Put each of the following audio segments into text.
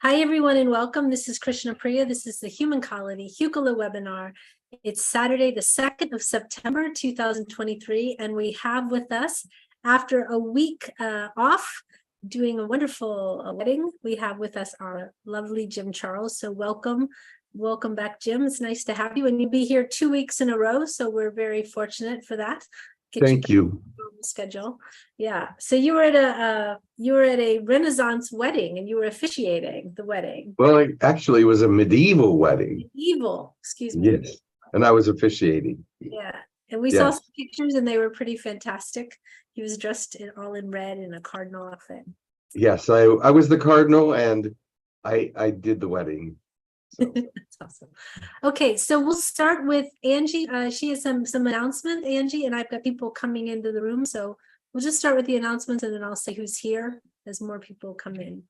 Hi, everyone, and welcome. This is Krishna Priya. This is the Human Colony Hucolo webinar. It's Saturday, the 2nd of September, 2023, and we have with us, after a week off, doing a wonderful wedding, we have with us our lovely Jim Charles. So welcome. Welcome back, Jim. It's nice to have you, and you'll be here 2 weeks in a row, so we're very fortunate for that. Thank you. Schedule. Yeah. So you were at a Renaissance wedding and you were officiating the wedding. Well, it was a medieval wedding. Medieval, excuse me. Yes. And I was officiating. Yeah. And we saw some pictures and they were pretty fantastic. He was dressed all in red in a cardinal outfit. Yes, I was the cardinal and I did the wedding. So. That's awesome. Okay, so we'll start with Angie. She has some announcement, Angie, and I've got people coming into the room. So we'll just start with the announcements and then I'll say who's here as more people come in.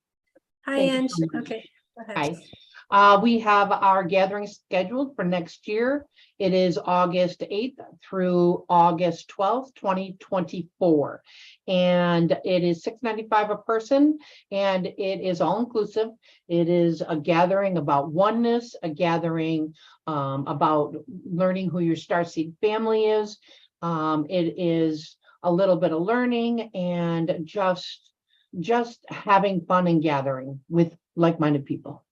Hi, Angie. Okay, go ahead. Hi. We have our gathering scheduled for next year. It is August 8th through August 12th, 2024. And it is $6.95 a person, and it is all inclusive. It is a gathering about oneness, a gathering about learning who your starseed family is. It is a little bit of learning and just having fun and gathering with like-minded people.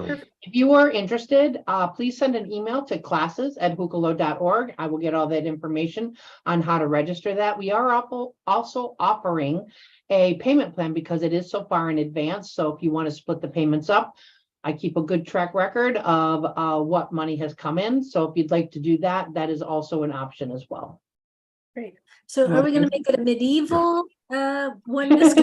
If you are interested, please send an email to classes@hucolo.org. I will get all that information on how to register that. We are also offering a payment plan because it is so far in advance. So if you want to split the payments up, I keep a good track record of what money has come in. So if you'd like to do that, that is also an option as well. Great. So are we going to make it a medieval oneness?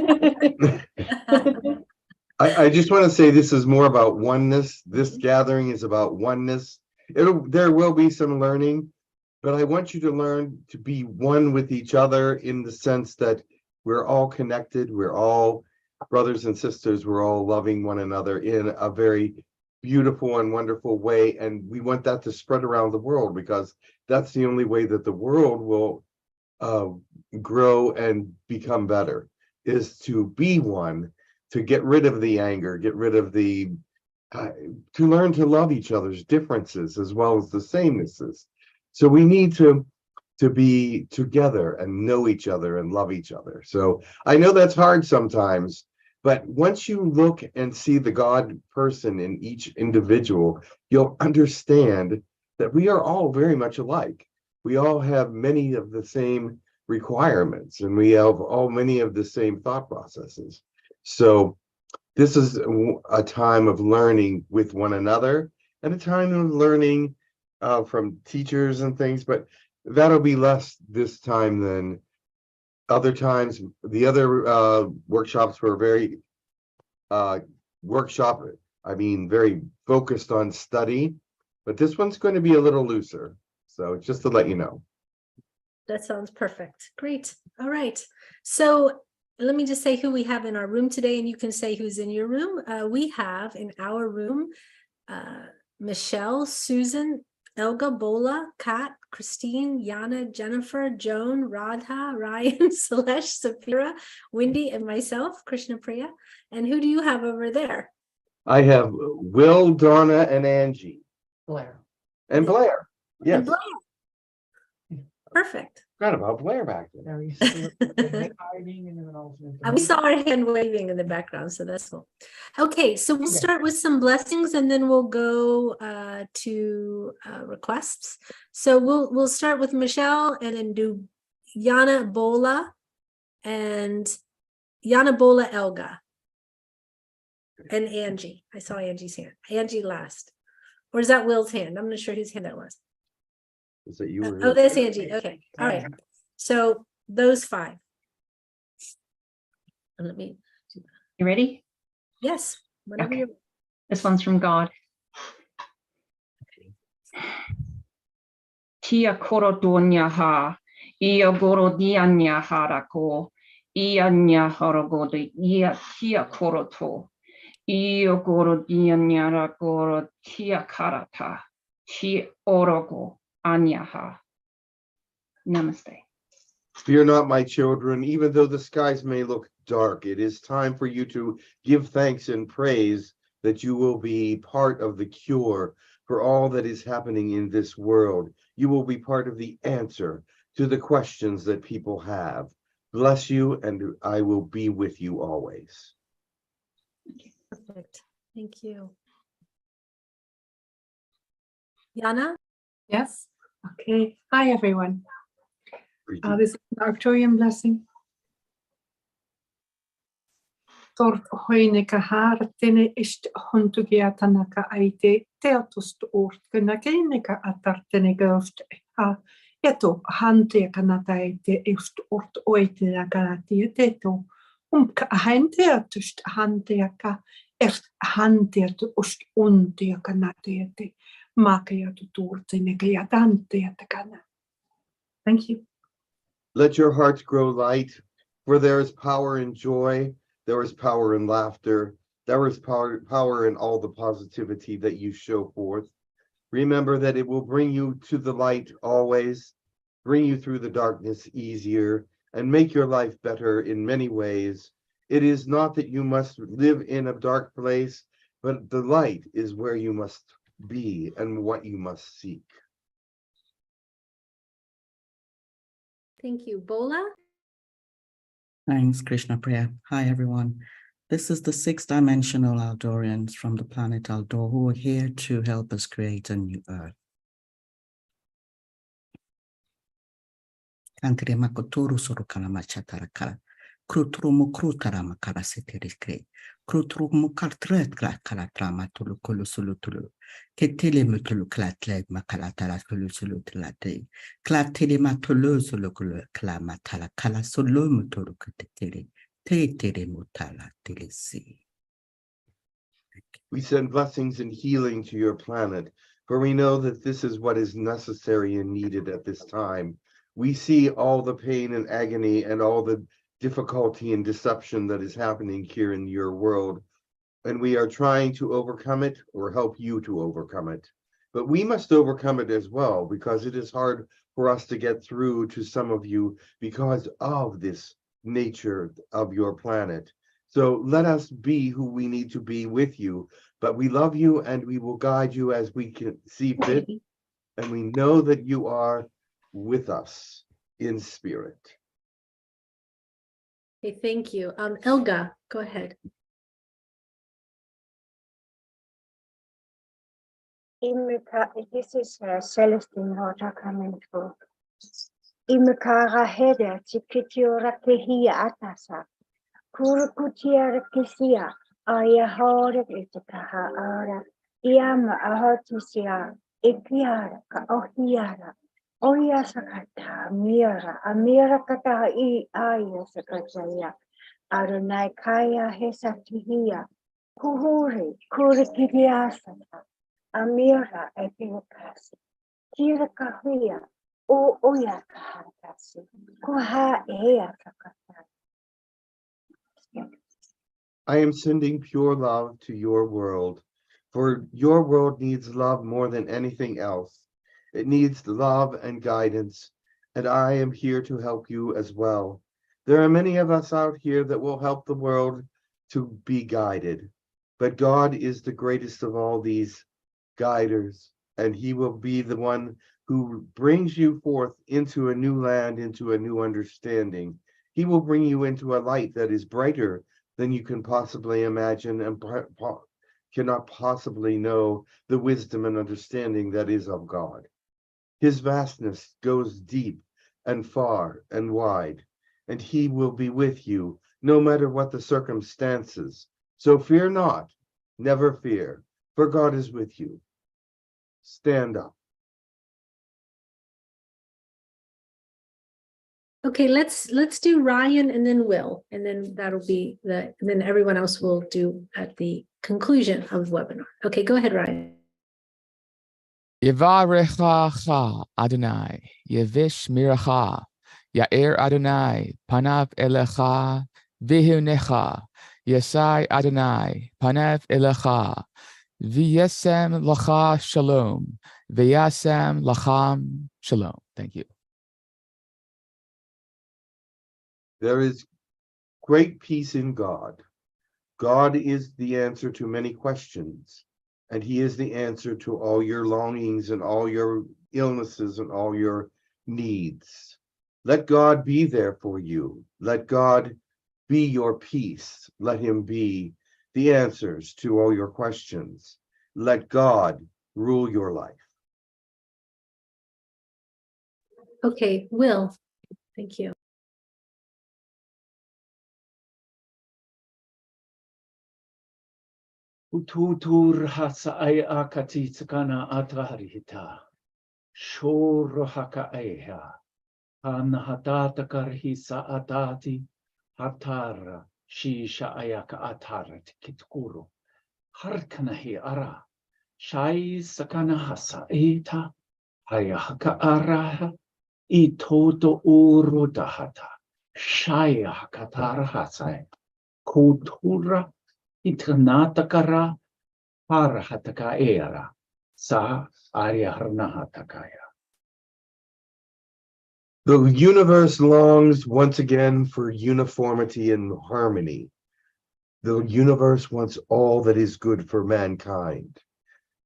I just want to say this is more about oneness. This gathering is about oneness. There will be some learning, but I want you to learn to be one with each other in the sense that we're all connected. We're all brothers and sisters. We're all loving one another in a very beautiful and wonderful way. And we want that to spread around the world because that's the only way that the world will grow and become better, is to be one. To get rid of the anger, get rid of the, to learn to love each other's differences as well as the samenesses. So we need to be together and know each other and love each other. So I know that's hard sometimes, but once you look and see the God person in each individual, you'll understand that we are all very much alike. We all have many of the same requirements and we have many of the same thought processes. So this is a time of learning with one another and a time of learning from teachers and things, but that'll be less this time than other times. The other workshops were very very focused on study, but this one's going to be a little looser. So just to let you know. That sounds perfect. Great. All right. So let me just say who we have in our room today, and you can say who's in your room. We have in our room Michelle, Susan, Elga, Bola, Kat, Christine, Yana, Jennifer, Joan, Radha, Ryan, Celeste, Sapira, Wendy, and myself, Krishna Priya. And who do you have over there? I have Will, Donna, and Angie. Blair. And Blair. Yes. And Blair. Perfect. Forgot about Blair back there. We saw our hand waving in the background, so that's cool. Okay, so we'll start with some blessings and then we'll go to requests. So we'll start with Michelle and then do Yana Bola and Elga and Angie. I saw Angie's hand. Angie last. Or is that Will's hand? I'm not sure whose hand that was. Is that you? Oh, that's Angie. Okay. All right. So those 5. And let me. You ready? Yes. Whenever Okay. you're. This one's from God. Tia koro dunya ha, ia goro dianya harako, ia nya harago de ia tia koro to, ia goro dianya ragoro tia karata, chi orogo anyaha. Namaste. Fear not, my children, even though the skies may look dark, it is time for you to give thanks and praise that you will be part of the cure for all that is happening in this world. You will be part of the answer to the questions that people have. Bless you, and I will be with you always. Perfect. Thank you. Yana? Yes. Okay. Hi, everyone. Greetings. This is an Arcturian blessing. Tort hoine ka har tene ist hontugia tanaka aite teatust ort kunakine ka atar tene ghost ha eto hante kanata aite ist ort oite la galati teto ka hante atust hante ka erst hante ust untia kanate te makia tu turtine ka yadante kana. Thank you. Let your hearts grow light, for there is power in joy, there is power in laughter, there is power in all the positivity that you show forth. Remember that it will bring you to the light always, bring you through the darkness easier, and make your life better in many ways. It is not that you must live in a dark place, but the light is where you must be and what you must seek. Thank you. Bola? Thanks, Krishna Priya. Hi, everyone. This is the 6th-dimensional Aldorians from the planet Aldor who are here to help us create a new Earth. Kantire makoturu sorukala machatara krutrumu krutara makara seterikre krutrumu kartret kala trama tulu kulusulutulu ketele mutulu klatle makala tala kulusulutulate klatele matulu sulukulu klamatala kala solo mutulu ketere tetere mutala telesi. We send blessings and healing to your planet, for we know that this is what is necessary and needed at this time. We see all the pain and agony and all the difficulty and deception that is happening here in your world, and we are trying to overcome it or help you to overcome it. But we must overcome it as well, because it is hard for us to get through to some of you because of this nature of your planet. So let us be who we need to be with you, but we love you and we will guide you as we can see fit, and we know that you are with us in spirit. Okay, thank you. Elga, go ahead. This is Celestine Roger coming through. Imikara hede tikitiora kehia atasa. Kurukutiara kisia. Aya hore itikaha ara. Iama ahotisia. Ikiara ka ohiara. Oya sakata mira. Amira kata I aya sakataya. Adonai kaya hesatihia. Kuhuri. Kurikiriasata. Amira epiokasi, kira kahia, o oya kahantasi, kuha ea kakata. I am sending pure love to your world, for your world needs love more than anything else. It needs love and guidance, and I am here to help you as well. There are many of us out here that will help the world to be guided, but God is the greatest of all these guiders, and he will be the one who brings you forth into a new land, into a new understanding. He will bring you into a light that is brighter than you can possibly imagine and cannot possibly know the wisdom and understanding that is of God. His vastness goes deep and far and wide, and he will be with you no matter what the circumstances. So fear not, never fear, for God is with you. Stand up. Okay, let's do Ryan and then Will, and then that'll be and then everyone else will do at the conclusion of the webinar. Okay, go ahead, Ryan. Yevarecha Adonai, Yevish Miracha, Yair Adonai, Panav Elecha, Vihunecha, Yesai Adonai, Panav Elecha, V'yesem Lacha Shalom, V'yasem Lacham Shalom. Thank you. There is great peace in God. God is the answer to many questions, and he is the answer to all your longings and all your illnesses and all your needs. Let God be there for you. Let God be your peace. Let him be the answers to all your questions. Let God rule your life. Okay, Will, thank you. Ututur hasa ai akati tsakana atarihita. Shor haka aiha. Han hatata karhisa atati. Hatara shisha ayaka atarat kitkuru. Harkanahi ara. Shai sakana hasa eta. Hayaka araha. Itoto uru dahata. Shaya hakatara hasai. Kutura itanatakara. Harhataka era. Sa aryaharnahatakaya. The universe longs once again for uniformity and harmony. The universe wants all that is good for mankind.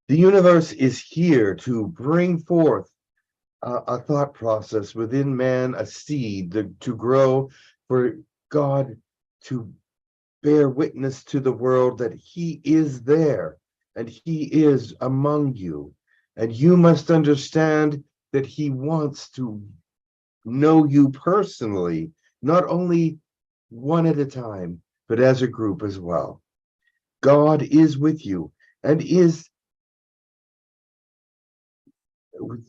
The universe is here to bring forth a thought process within man, a seed to grow, for God to bear witness to the world that he is there and he is among you. And you must understand that he wants to know you personally, not only one at a time, but as a group as well. God is with you and is,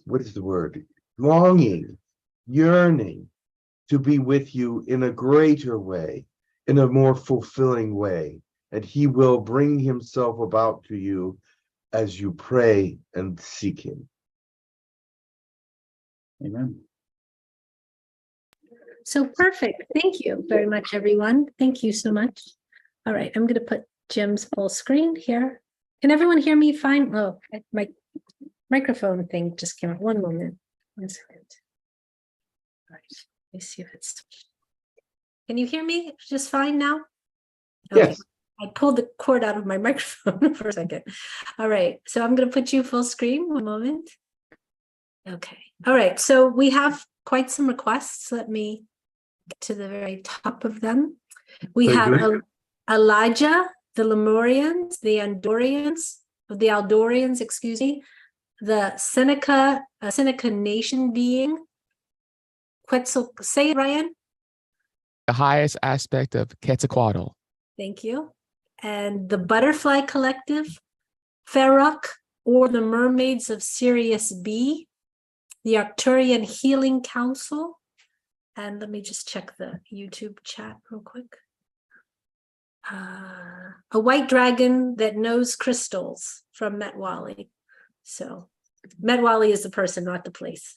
what is the word? Longing, yearning to be with you in a greater way, in a more fulfilling way. And he will bring himself about to you as you pray and seek him. Amen. So perfect. Thank you very much, everyone. Thank you so much. All right, I'm going to put Jim's full screen here. Can everyone hear me fine? Oh, my microphone thing just came out. One moment. 1 second. All right, let me see if it's. Can you hear me just fine now? Okay. Yes. I pulled the cord out of my microphone for a second. All right, so I'm going to put you full screen. 1 moment. Okay. All right, so we have quite some requests. Let me get to the very top of them. We Very have good. Elijah, the Lemurians, the Aldorians, excuse me, the Seneca nation being, Quetzal, say it, Ryan. The highest aspect of Quetzalcoatl. Thank you. And the Butterfly Collective, Ferroc, or the Mermaids of Sirius B, the Arcturian Healing Council, and let me just check the YouTube chat real quick. A white dragon that knows crystals from Metwali. So Metwali is the person, not the place.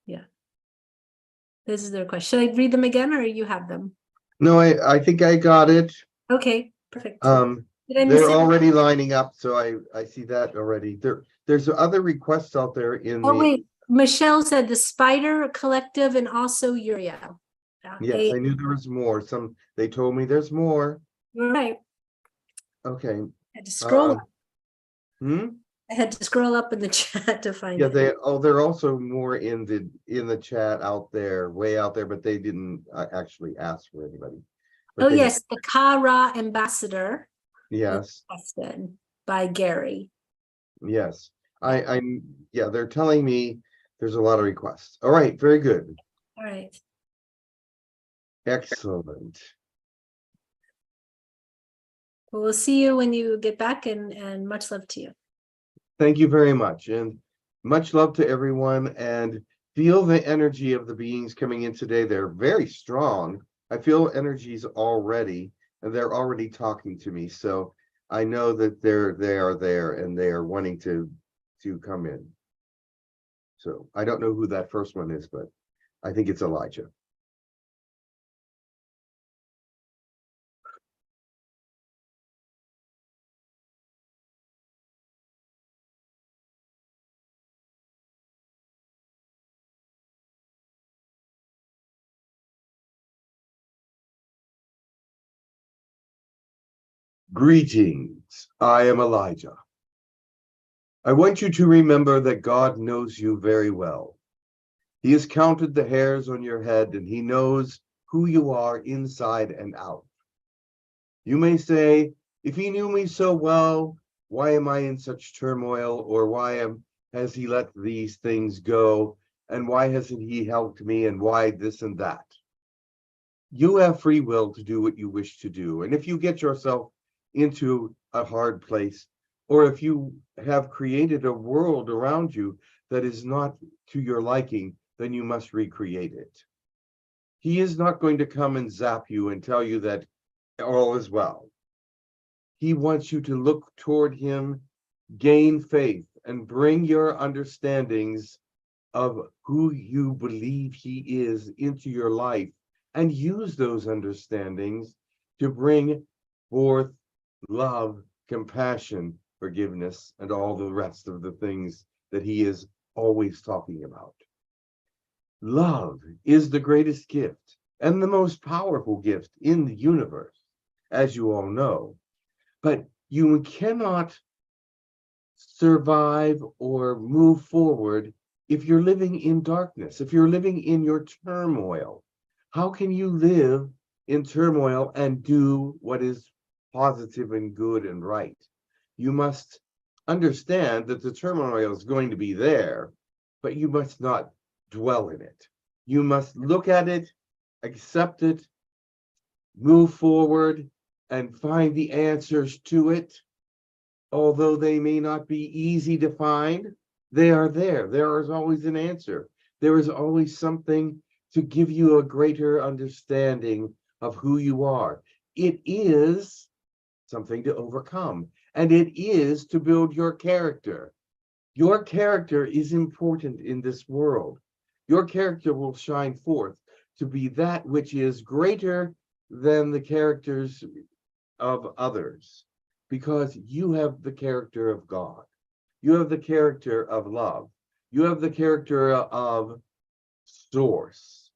Yeah. This is their question. Should I read them again or you have them? No, I think I got it. Okay, perfect. Did I miss They're it? already lining up, so I see that already. There's other requests out there in Oh, the. wait. Michelle said the Spider Collective and also Uriel. Yes, I knew there was more. They told me there's more. Right. Okay. I had to scroll up. Hmm? I had to scroll up in the chat to find Yeah, it. they're also more in the chat out there, way out there, but they didn't actually ask for anybody. But Oh, they- yes, the Kara Ambassador. Yes, Requested by Gary. yes. Yeah, they're telling me there's a lot of requests. All right, very good. All right. Excellent. Well, we'll see you when you get back and much love to you. Thank you very much. And much love to everyone, and feel the energy of the beings coming in today. They're very strong. I feel energies already, and they're already talking to me. So I know that they are there and they are wanting to come in. So I don't know who that first one is, but I think it's Elijah. Greetings, I am Elijah. I want you to remember that God knows you very well. He has counted the hairs on your head and he knows who you are inside and out. You may say, if he knew me so well, why am I in such turmoil? Or has he let these things go? And why hasn't he helped me? And why this and that? You have free will to do what you wish to do. And if you get yourself into a hard place, or if you have created a world around you that is not to your liking, then you must recreate it. He is not going to come and zap you and tell you that all is well. He wants you to look toward him, gain faith, and bring your understandings of who you believe he is into your life, and use those understandings to bring forth love, compassion, forgiveness, and all the rest of the things that he is always talking about. Love is the greatest gift and the most powerful gift in the universe, as you all know. But you cannot survive or move forward if you're living in darkness, if you're living in your turmoil. How can you live in turmoil and do what is positive and good and right? You must understand that the turmoil is going to be there, but you must not dwell in it. You must look at it, accept it, move forward, and find the answers to it. Although they may not be easy to find, they are there. There is always an answer. There is always something to give you a greater understanding of who you are. It is something to overcome, and it is to build your character. Your character is important in this world. Your character will shine forth to be that which is greater than the characters of others, because you have the character of God. You have the character of love. You have the character of source,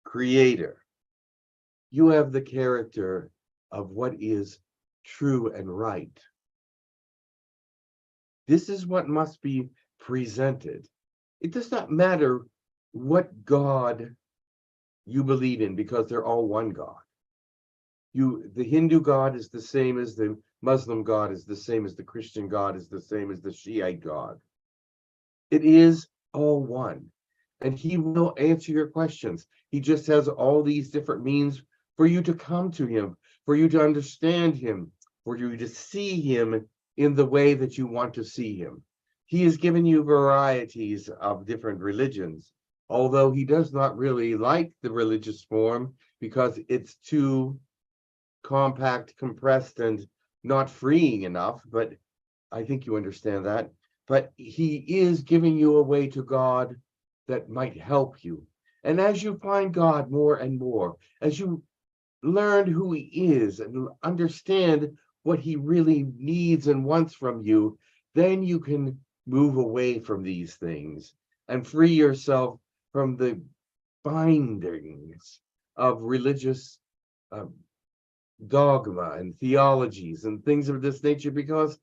creator. You have the character of what is true and right. This is what must be presented. It does not matter what God you believe in, because they're all one God. The Hindu God is the same as the Muslim God, is the same as the Christian God, is the same as the Shiite God. It is all one, and he will answer your questions. He just has all these different means for you to come to him, for you to understand him, for you to see him in the way that you want to see him. He has given you varieties of different religions, although he does not really like the religious form because it's too compact, compressed, and not freeing enough. But I think you understand that. But he is giving you a way to God that might help you. And as you find God more and more, as you learn who he is and understand what he really needs and wants from you, then you can move away from these things and free yourself from the bindings of religious dogma and theologies and things of this nature, because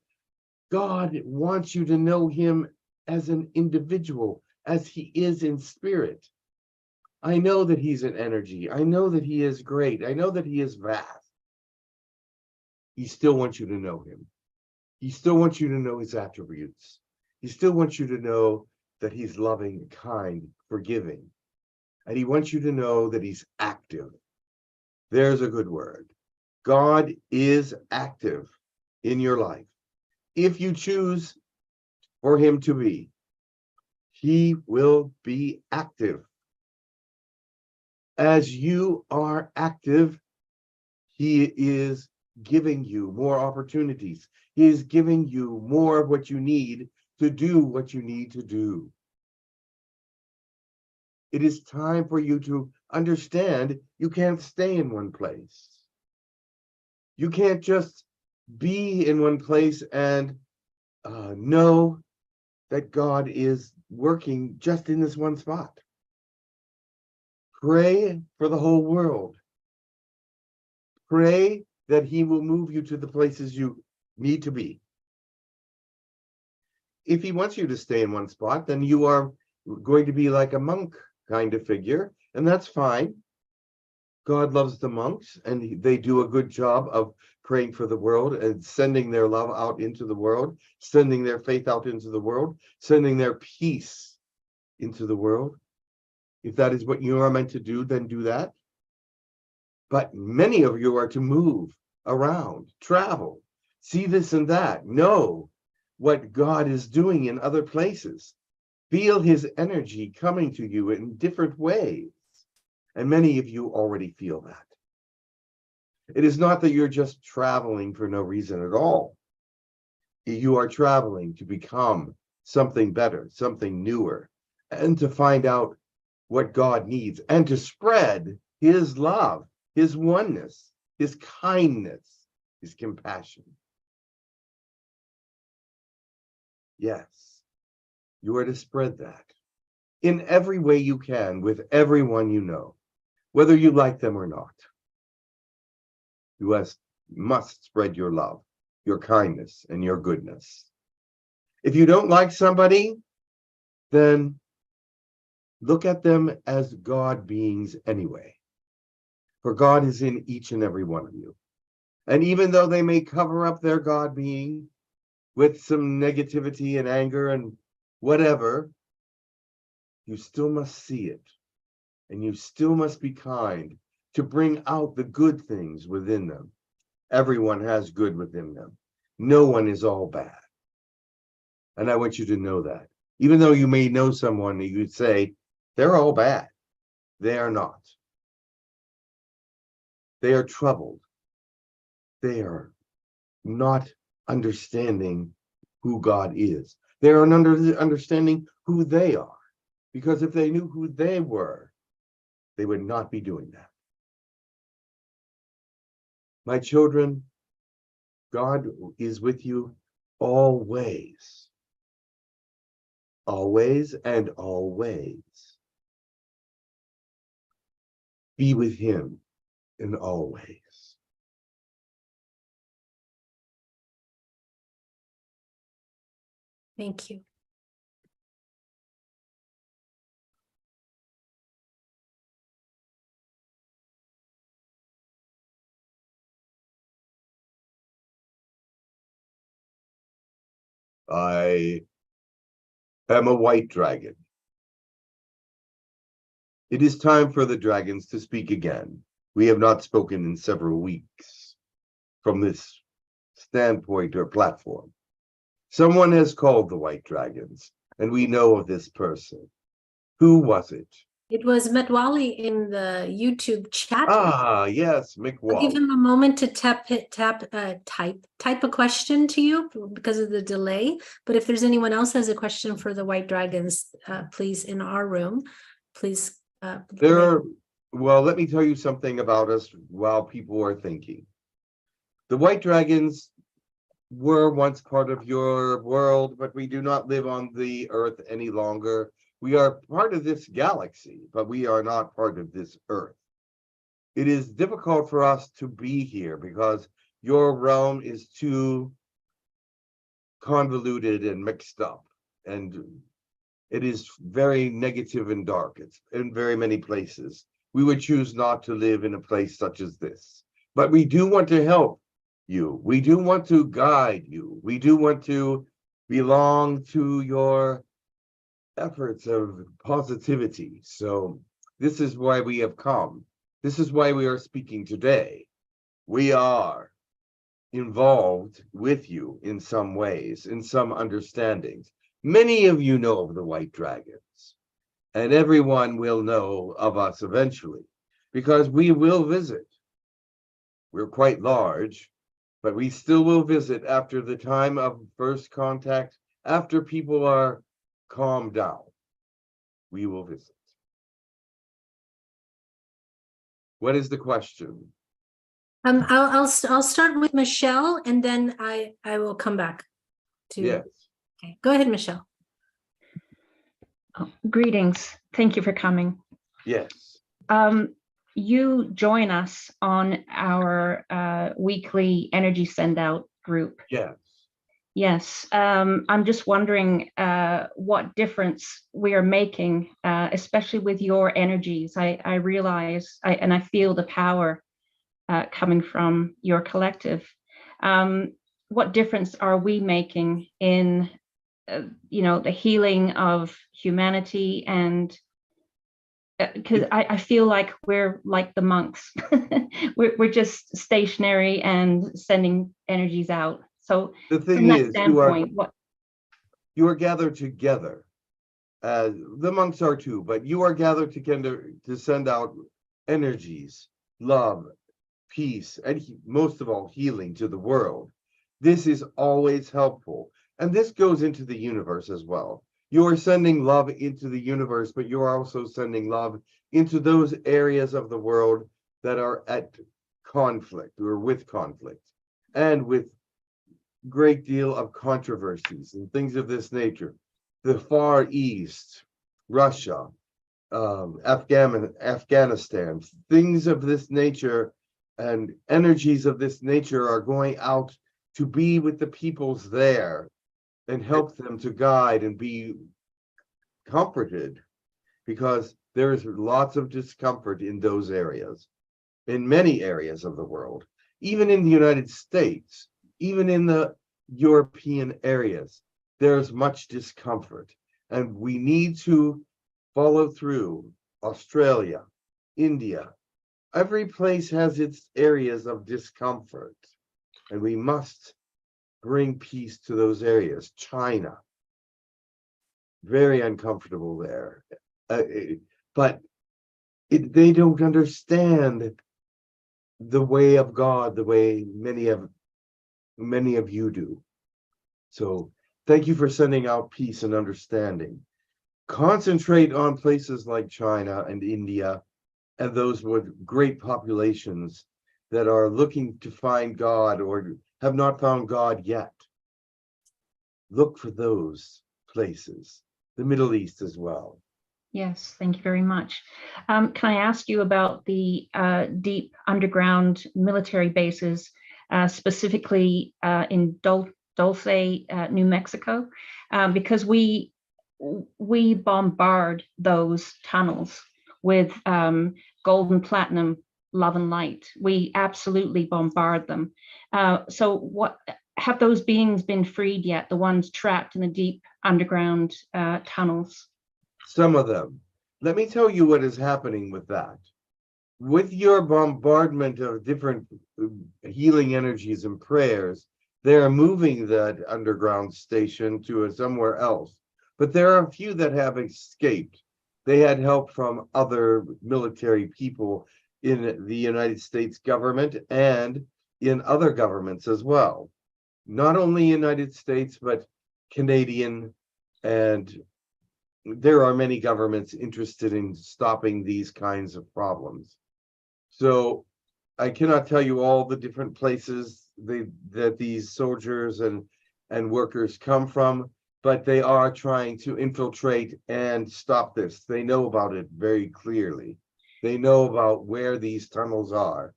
God wants you to know him as an individual, as he is in spirit. I know that he's an energy. I know that he is great. I know that he is vast. He still wants you to know him. He still wants you to know his attributes. He still wants you to know that he's loving, kind, forgiving. And he wants you to know that he's active. There's a good word. God is active in your life. If you choose for him to be, he will be active. As you are active, he is giving you more opportunities. He is giving you more of what you need to do what you need to do. It is time for you to understand you can't stay in one place. You can't just be in one place and know that God is working just in this one spot. Pray for the whole world. Pray that he will move you to the places you need to be. If he wants you to stay in one spot, then you are going to be like a monk kind of figure, and that's fine. God loves the monks, and they do a good job of praying for the world and sending their love out into the world, sending their faith out into the world, sending their peace into the world. If that is what you are meant to do, then do that. But many of you are to move around, travel, see this and that, know what God is doing in other places, feel his energy coming to you in different ways. And many of you already feel that. It is not that you're just traveling for no reason at all. You are traveling to become something better, something newer, and to find out what God needs, and to spread his love, his oneness, his kindness, his compassion. Yes, you are to spread that in every way you can with everyone you know, whether you like them or not. You must spread your love, your kindness, and your goodness. If you don't like somebody, then look at them as God beings anyway. For God is in each and every one of you. And even though they may cover up their God being with some negativity and anger and whatever, you still must see it. And you still must be kind to bring out the good things within them. Everyone has good within them. No one is all bad. And I want you to know that. Even though you may know someone that you'd say, they're all bad. They are not. They are troubled. They are not understanding who God is. They are understanding who they are. Because if they knew who they were, they would not be doing that. My children, God is with you always. Always and always. Be with him in always. Thank you. I am a white dragon. It is time for the dragons to speak again. We have not spoken in several weeks from this standpoint or platform. Someone has called the white dragons, and we know of this person. Who was it? It was Metwali in the YouTube chat. Ah, yes, I'll give McWall. him a moment to type a question to you because of the delay. But if there's anyone else has a question for the white dragons, please in our room, please. Well, let me tell you something about us while people are thinking. The white dragons were once part of your world, but we do not live on the earth any longer. We are part of this galaxy, but we are not part of this earth. It is difficult for us to be here because your realm is too convoluted and mixed up, and it is very negative and dark. It's in very many places. We would choose not to live in a place such as this, but we do want to help you. We do want to guide you. We do want to belong to your efforts of positivity. So this is why we have come. This is why we are speaking today. We are involved with you in some ways, in some understandings. Many of you know of the white dragons, and everyone will know of us eventually, because we will visit. We're quite large, but we still will visit after the time of first contact, after people are calmed down. We will visit. What is the question? I'll start with Michelle, and then I will come back to. Yes. Okay, go ahead, Michelle. Greetings. Thank you for coming. Yes. you join us on our weekly energy send out group. Yes. Yes, I'm just wondering what difference we are making, especially with your energies. I realize and I feel the power coming from your collective. What difference are we making in, the healing of humanity? And because I feel like we're like the monks, we're just stationary and sending energies out. So The thing from that is, standpoint, you are gathered together. The monks are too, but you are gathered together to send out energies, love, peace, and most of all, healing to the world. This is always helpful. And this goes into the universe as well. You are sending love into the universe, but you are also sending love into those areas of the world that are at conflict or with conflict and with great deal of controversies and things of this nature. The Far East, Russia, Afghanistan, things of this nature and energies of this nature are going out to be with the peoples there and help them to guide and be comforted, because there is lots of discomfort in those areas, in many areas of the world, even in the United States, even in the European areas, there's much discomfort, and we need to follow through. Australia, India, every place has its areas of discomfort, and we must bring peace to those areas. China, very uncomfortable there, but they don't understand the way of God the way many of you do. So thank you for sending out peace and understanding. Concentrate on places like China and India and those with great populations that are looking to find God or have not found God yet. Look for those places, the Middle East as well. yes, thank you very much. Can I ask you about the deep underground military bases, specifically in Dulce, New Mexico? Because we bombard those tunnels with gold and platinum love and light. We absolutely bombard them. So what have those beings been freed yet, the ones trapped in the deep underground tunnels? Some of them. Let me tell you what is happening with that. With your bombardment of different healing energies and prayers, they are moving that underground station to somewhere else. But there are a few that have escaped. They had help from other military people in the United States government and in other governments as well. Not only United States, but Canadian, and there are many governments interested in stopping these kinds of problems. So I cannot tell you all the different places that these soldiers and workers come from, but they are trying to infiltrate and stop this. They know about it very clearly. They know about where these tunnels are.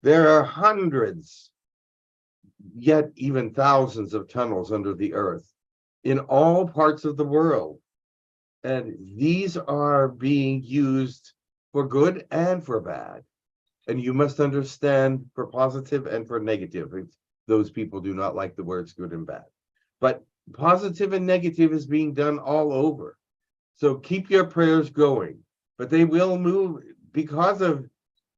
There are hundreds, yet even thousands of tunnels under the earth in all parts of the world. And these are being used for good and for bad. And you must understand for positive and for negative. Those people do not like the words good and bad. But positive and negative is being done all over. So keep your prayers going. But they will move because of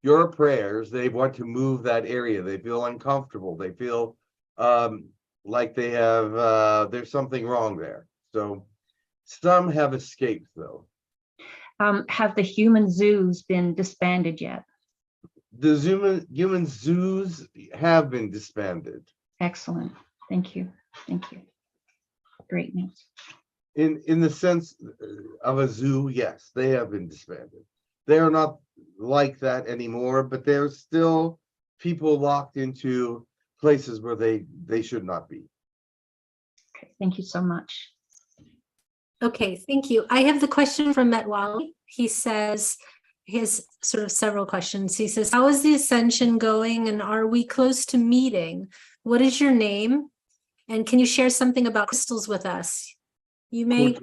your prayers. They want to move that area. They feel uncomfortable. They feel like they have there's something wrong there. So some have escaped, though. Have the human zoos been disbanded yet? The human zoos have been disbanded. Excellent. Thank you. Thank you. Great news. In the sense of a zoo, yes, they have been disbanded. They are not like that anymore, but there's still people locked into places where they should not be. Okay, thank you so much. Okay, thank you. I have the question from Matt Wally. He says, he has sort of several questions. He says, how is the ascension going and are we close to meeting? What is your name? And can you share something about crystals with us? You may.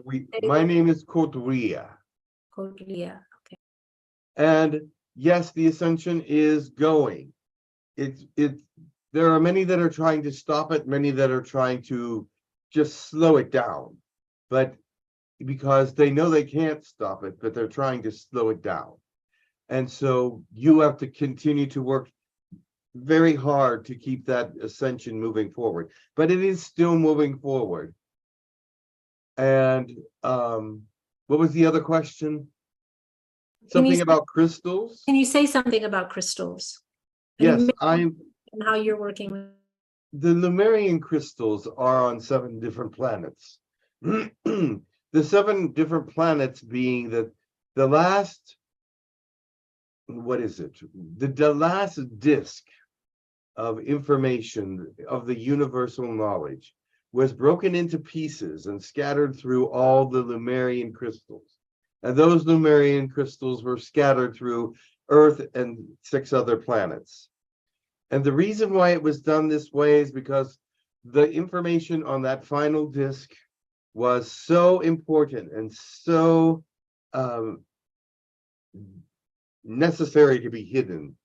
My name is Kodria. Kodria. Okay. And yes, the ascension is going. There are many that are trying to stop it, many that are trying to just slow it down. But because they know they can't stop it, but they're trying to slow it down. And so you have to continue to work very hard to keep that ascension moving forward. But it is still moving forward. And what was the other question? Something about crystals? Can you say something about crystals? Yes, and how you're working with. The Lemurian crystals are on 7 different planets. The 7 different planets being the last, what is it? The last disk of information of the universal knowledge was broken into pieces and scattered through all the Lemurian crystals. And those Lemurian crystals were scattered through Earth and 6 other planets. And the reason why it was done this way is because the information on that final disk was so important and so necessary to be hidden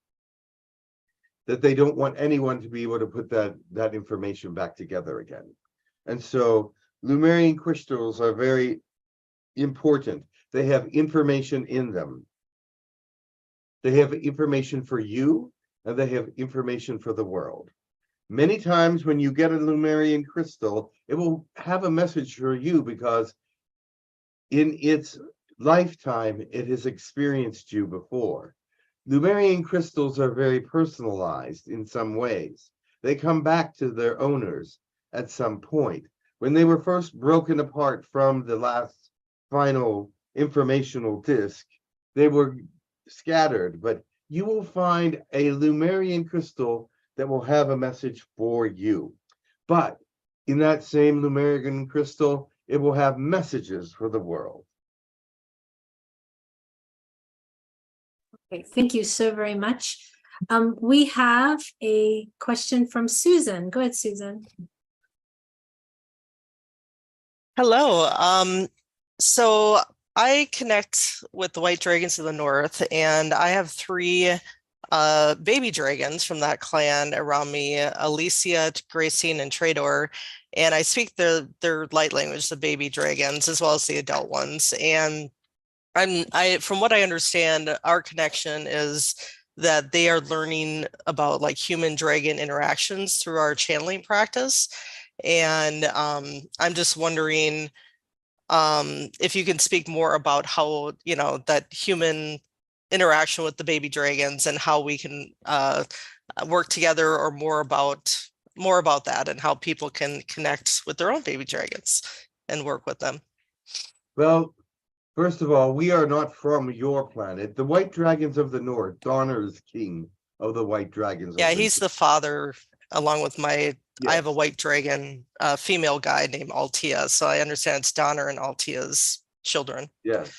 that they don't want anyone to be able to put that information back together again. And so Lemurian crystals are very important. They have information in them. They have information for you, and they have information for the world. Many times when you get a Lemurian crystal, it will have a message for you because in its lifetime, it has experienced you before. Lemurian crystals are very personalized in some ways. They come back to their owners at some point. When they were first broken apart from the last final informational disk, they were scattered, but you will find a Lemurian crystal that will have a message for you. But in that same Lemurian crystal, it will have messages for the world. Okay, thank you so very much. We have a question from Susan. Go ahead, Susan. Hello. So I connect with the White Dragons of the North, and I have 3 baby dragons from that clan around me, Alicia, Gracine, and Trador. And I speak their light language, the baby dragons, as well as the adult ones. And from what I understand, our connection is that they are learning about like human dragon interactions through our channeling practice. And I'm just wondering if you can speak more about how, that human interaction with the baby dragons and how we can work together, or more about that and how people can connect with their own baby dragons and work with them. Well, first of all, we are not from your planet. The White Dragons of the North, Donner is king of the White Dragons. Yeah, he's the father, along with I have a white dragon, female guy named Altia. So I understand it's Donner and Altia's children. Yes.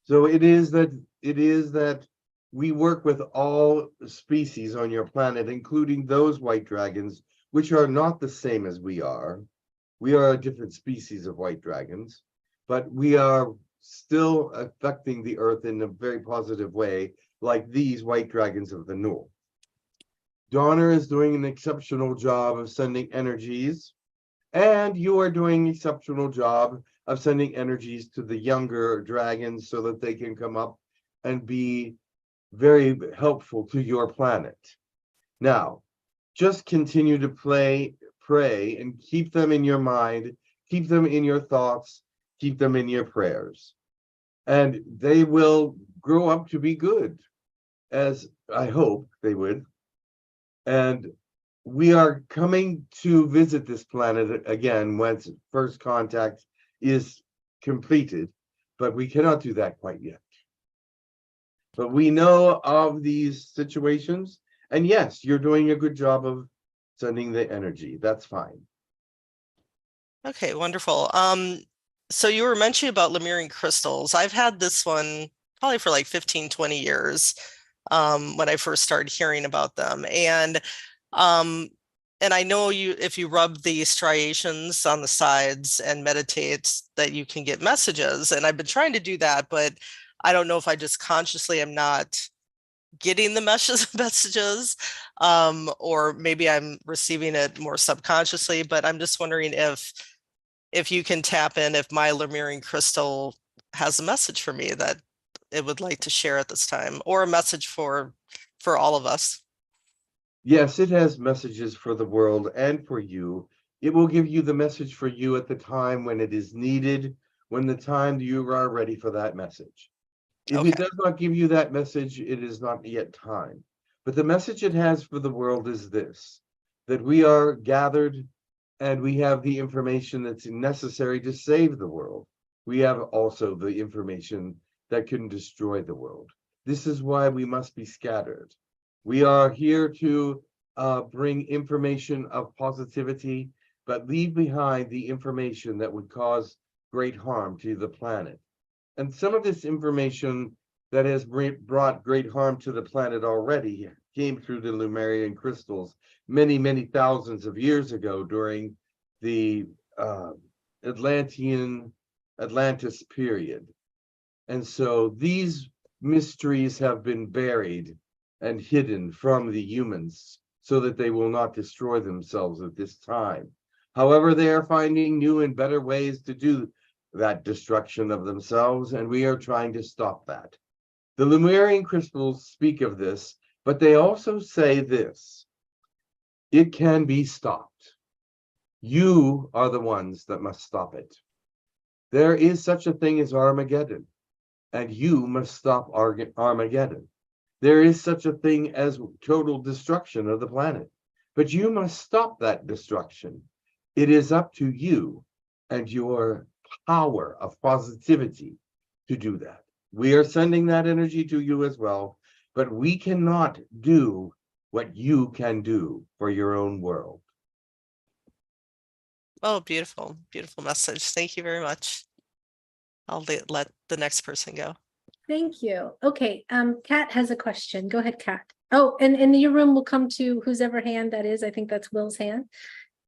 So it is that we work with all species on your planet, including those white dragons, which are not the same as we are. We are a different species of white dragons, but we are still affecting the earth in a very positive way, like these White Dragons of the North. Donner is doing an exceptional job of sending energies, and you are doing an exceptional job of sending energies to the younger dragons so that they can come up and be very helpful to your planet. Now, just continue to pray, and keep them in your mind, keep them in your thoughts, keep them in your prayers. And they will grow up to be good, as I hope they would. And we are coming to visit this planet again once first contact is completed, but we cannot do that quite yet. But we know of these situations, and yes, you're doing a good job of sending the energy. That's fine. Okay, wonderful. So you were mentioning about Lemurian crystals. I've had this one probably for like 15, 20 years when I first started hearing about them. And I know if you rub the striations on the sides and meditate, that you can get messages. And I've been trying to do that, but I don't know if I just consciously am not getting the messages, or maybe I'm receiving it more subconsciously. But I'm just wondering if you can tap in, if my Lemurian crystal has a message for me that it would like to share at this time, or a message for all of us. Yes, it has messages for the world and for you. It will give you the message for you at the time when it is needed, when the time you are ready for that message. If Okay. it does not give you that message, it is not yet time. But the message it has for the world is this, that we are gathered and we have the information that's necessary to save the world. We have also the information that can destroy the world. This is why we must be scattered. We are here to bring information of positivity, but leave behind the information that would cause great harm to the planet. And some of this information that has brought great harm to the planet already came through the Lemurian crystals many, many thousands of years ago during the Atlantis period. And so these mysteries have been buried and hidden from the humans so that they will not destroy themselves at this time. However, they are finding new and better ways to do that destruction of themselves, and we are trying to stop that. The Lemurian crystals speak of this, but they also say this: it can be stopped. You are the ones that must stop it. There is such a thing as Armageddon, and you must stop Armageddon. There is such a thing as total destruction of the planet, but you must stop that destruction. It is up to you and your power of positivity to do that. We are sending that energy to you as well, but we cannot do what you can do for your own world. Oh, beautiful, beautiful message. Thank you very much. I'll let the next person go. Thank you. Okay, Kat has a question. Go ahead, Kat. Oh, and your room will come to whose ever hand that is. I think that's Will's hand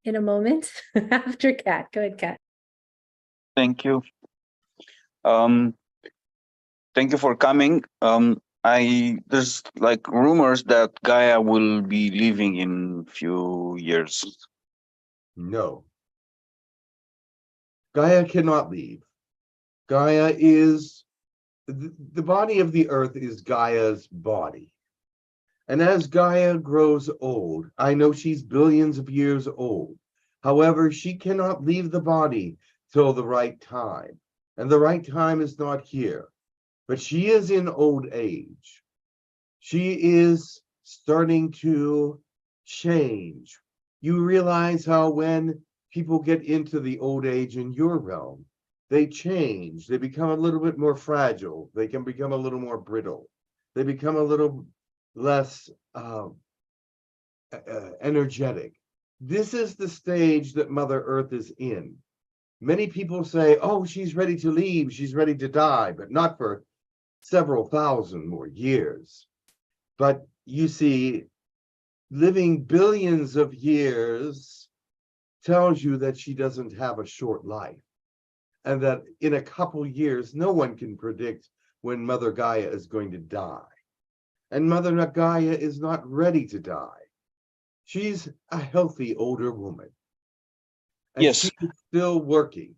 in a moment after Kat. Go ahead, Kat. Thank you. Thank you for coming. There's like rumors that Gaia will be leaving in few years. No. Gaia cannot leave. Gaia is, the body of the earth is Gaia's body. And as Gaia grows old, I know she's billions of years old. However, she cannot leave the body till the right time. And the right time is not here. But she is in old age. She is starting to change. You realize how when people get into the old age in your realm, they change. They become a little bit more fragile. They can become a little more brittle. They become a little less energetic. This is the stage that Mother Earth is in. Many people say, oh, she's ready to leave, she's ready to die, but not for several thousand more years. But you see, living billions of years tells you that she doesn't have a short life, and that in a couple years, no one can predict when Mother Gaia is going to die. And Mother Gaia is not ready to die. She's a healthy older woman. And Yes. she's still working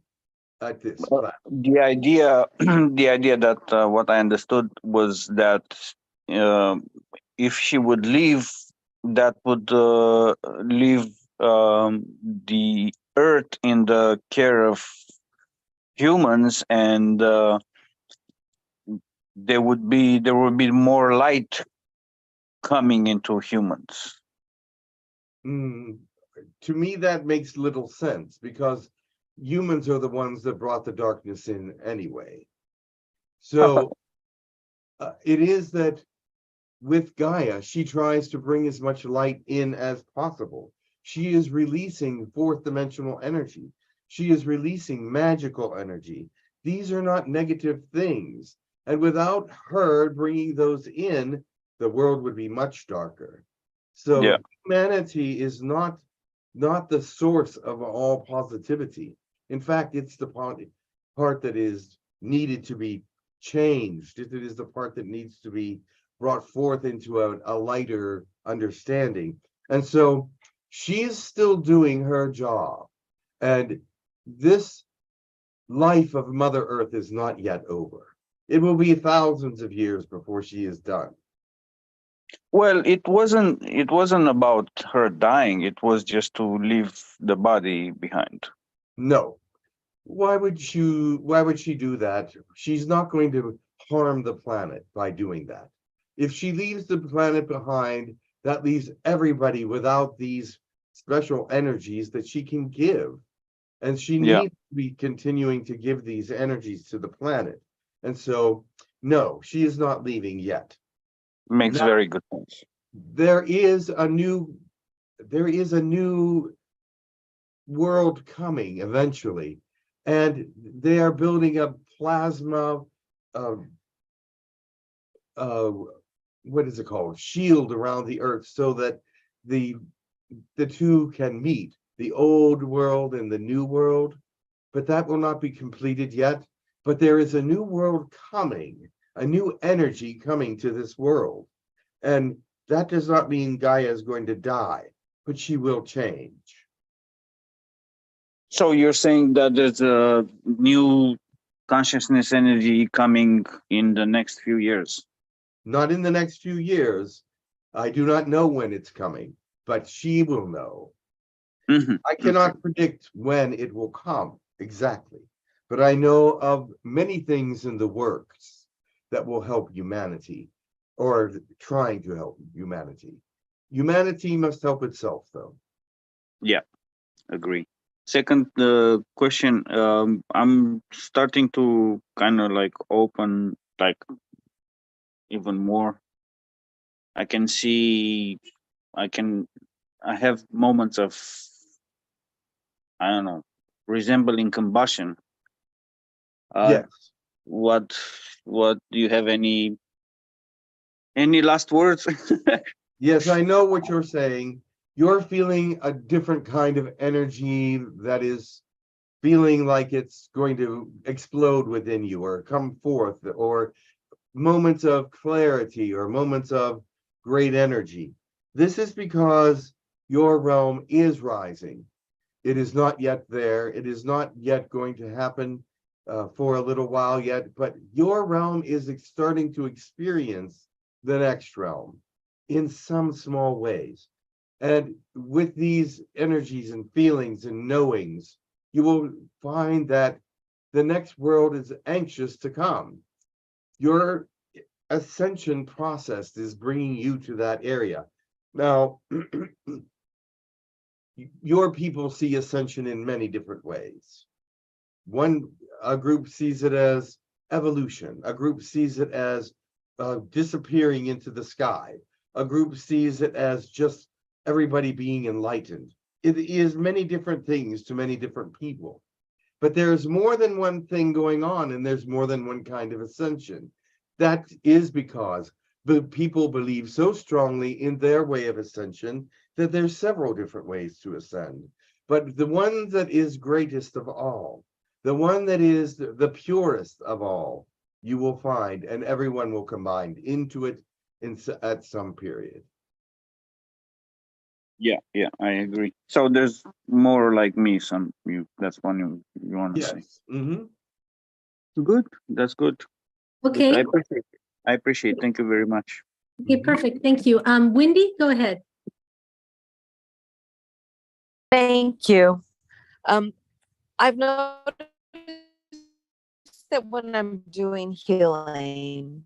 at this. The idea, the idea that what I understood was that if she would leave, that would leave the earth in the care of humans, and there would be more light coming into humans. To me, that makes little sense, because humans are the ones that brought the darkness in anyway. So it is that with Gaia, she tries to bring as much light in as possible. She is releasing fourth dimensional energy. She is releasing magical energy. These are not negative things. And without her bringing those in, the world would be much darker. So Yeah. humanity is not the source of all positivity. In fact, it's the part that is needed to be changed. It is the part that needs to be brought forth into a lighter understanding. And so she is still doing her job. And this life of Mother Earth is not yet over. It will be thousands of years before she is done. Well, it wasn't about her dying. It was just to leave the body behind. No. Why would she do that? She's not going to harm the planet by doing that. If she leaves the planet behind, that leaves everybody without these special energies that she can give. And she Yeah. needs to be continuing to give these energies to the planet. And so, no, she is not leaving yet. Makes Now, very good sense. there is a new world coming eventually, and they are building a plasma what is it called, shield around the earth, so that the two can meet, the old world and the new world. But that will not be completed yet. But there is a new world coming, a new energy coming to this world. And that does not mean Gaia is going to die, but she will change. So you're saying that there's a new consciousness energy coming in the next few years? Not in the next few years. I do not know when it's coming, but she will know. Mm-hmm. I cannot predict when it will come exactly, but I know of many things in the works that will help humanity, or trying to help humanity. Humanity must help itself, though. Yeah, agree. Second question, I'm starting to kind of like open like even more. I can see, I have moments of, I don't know, resembling combustion. Yes. What do you have any last words? Yes, I know what you're saying. You're feeling a different kind of energy that is feeling like it's going to explode within you or come forth, or moments of clarity or moments of great energy. This is because your realm is rising. It is not yet there. It is not yet going to happen for a little while yet, but your realm is starting to experience the next realm in some small ways. And with these energies and feelings and knowings, you will find that the next world is anxious to come. Your ascension process is bringing you to that area. Now, your people see ascension in many different ways. A group sees it as evolution. A group sees it as disappearing into the sky. A group sees it as just everybody being enlightened. It is many different things to many different people. But there's more than one thing going on, and there's more than one kind of ascension. That is because the people believe so strongly in their way of ascension that there's several different ways to ascend. But the one that is greatest of all, the one that is the purest of all, you will find, and everyone will combine into it at some period. Yeah, I agree. So there's more like me, that's one you want to say. Yes. Mm-hmm. Good. That's good. Okay. I appreciate. Thank you very much. Okay, perfect. Thank you. Wendy, go ahead. Thank you. I've noticed that when I'm doing healing,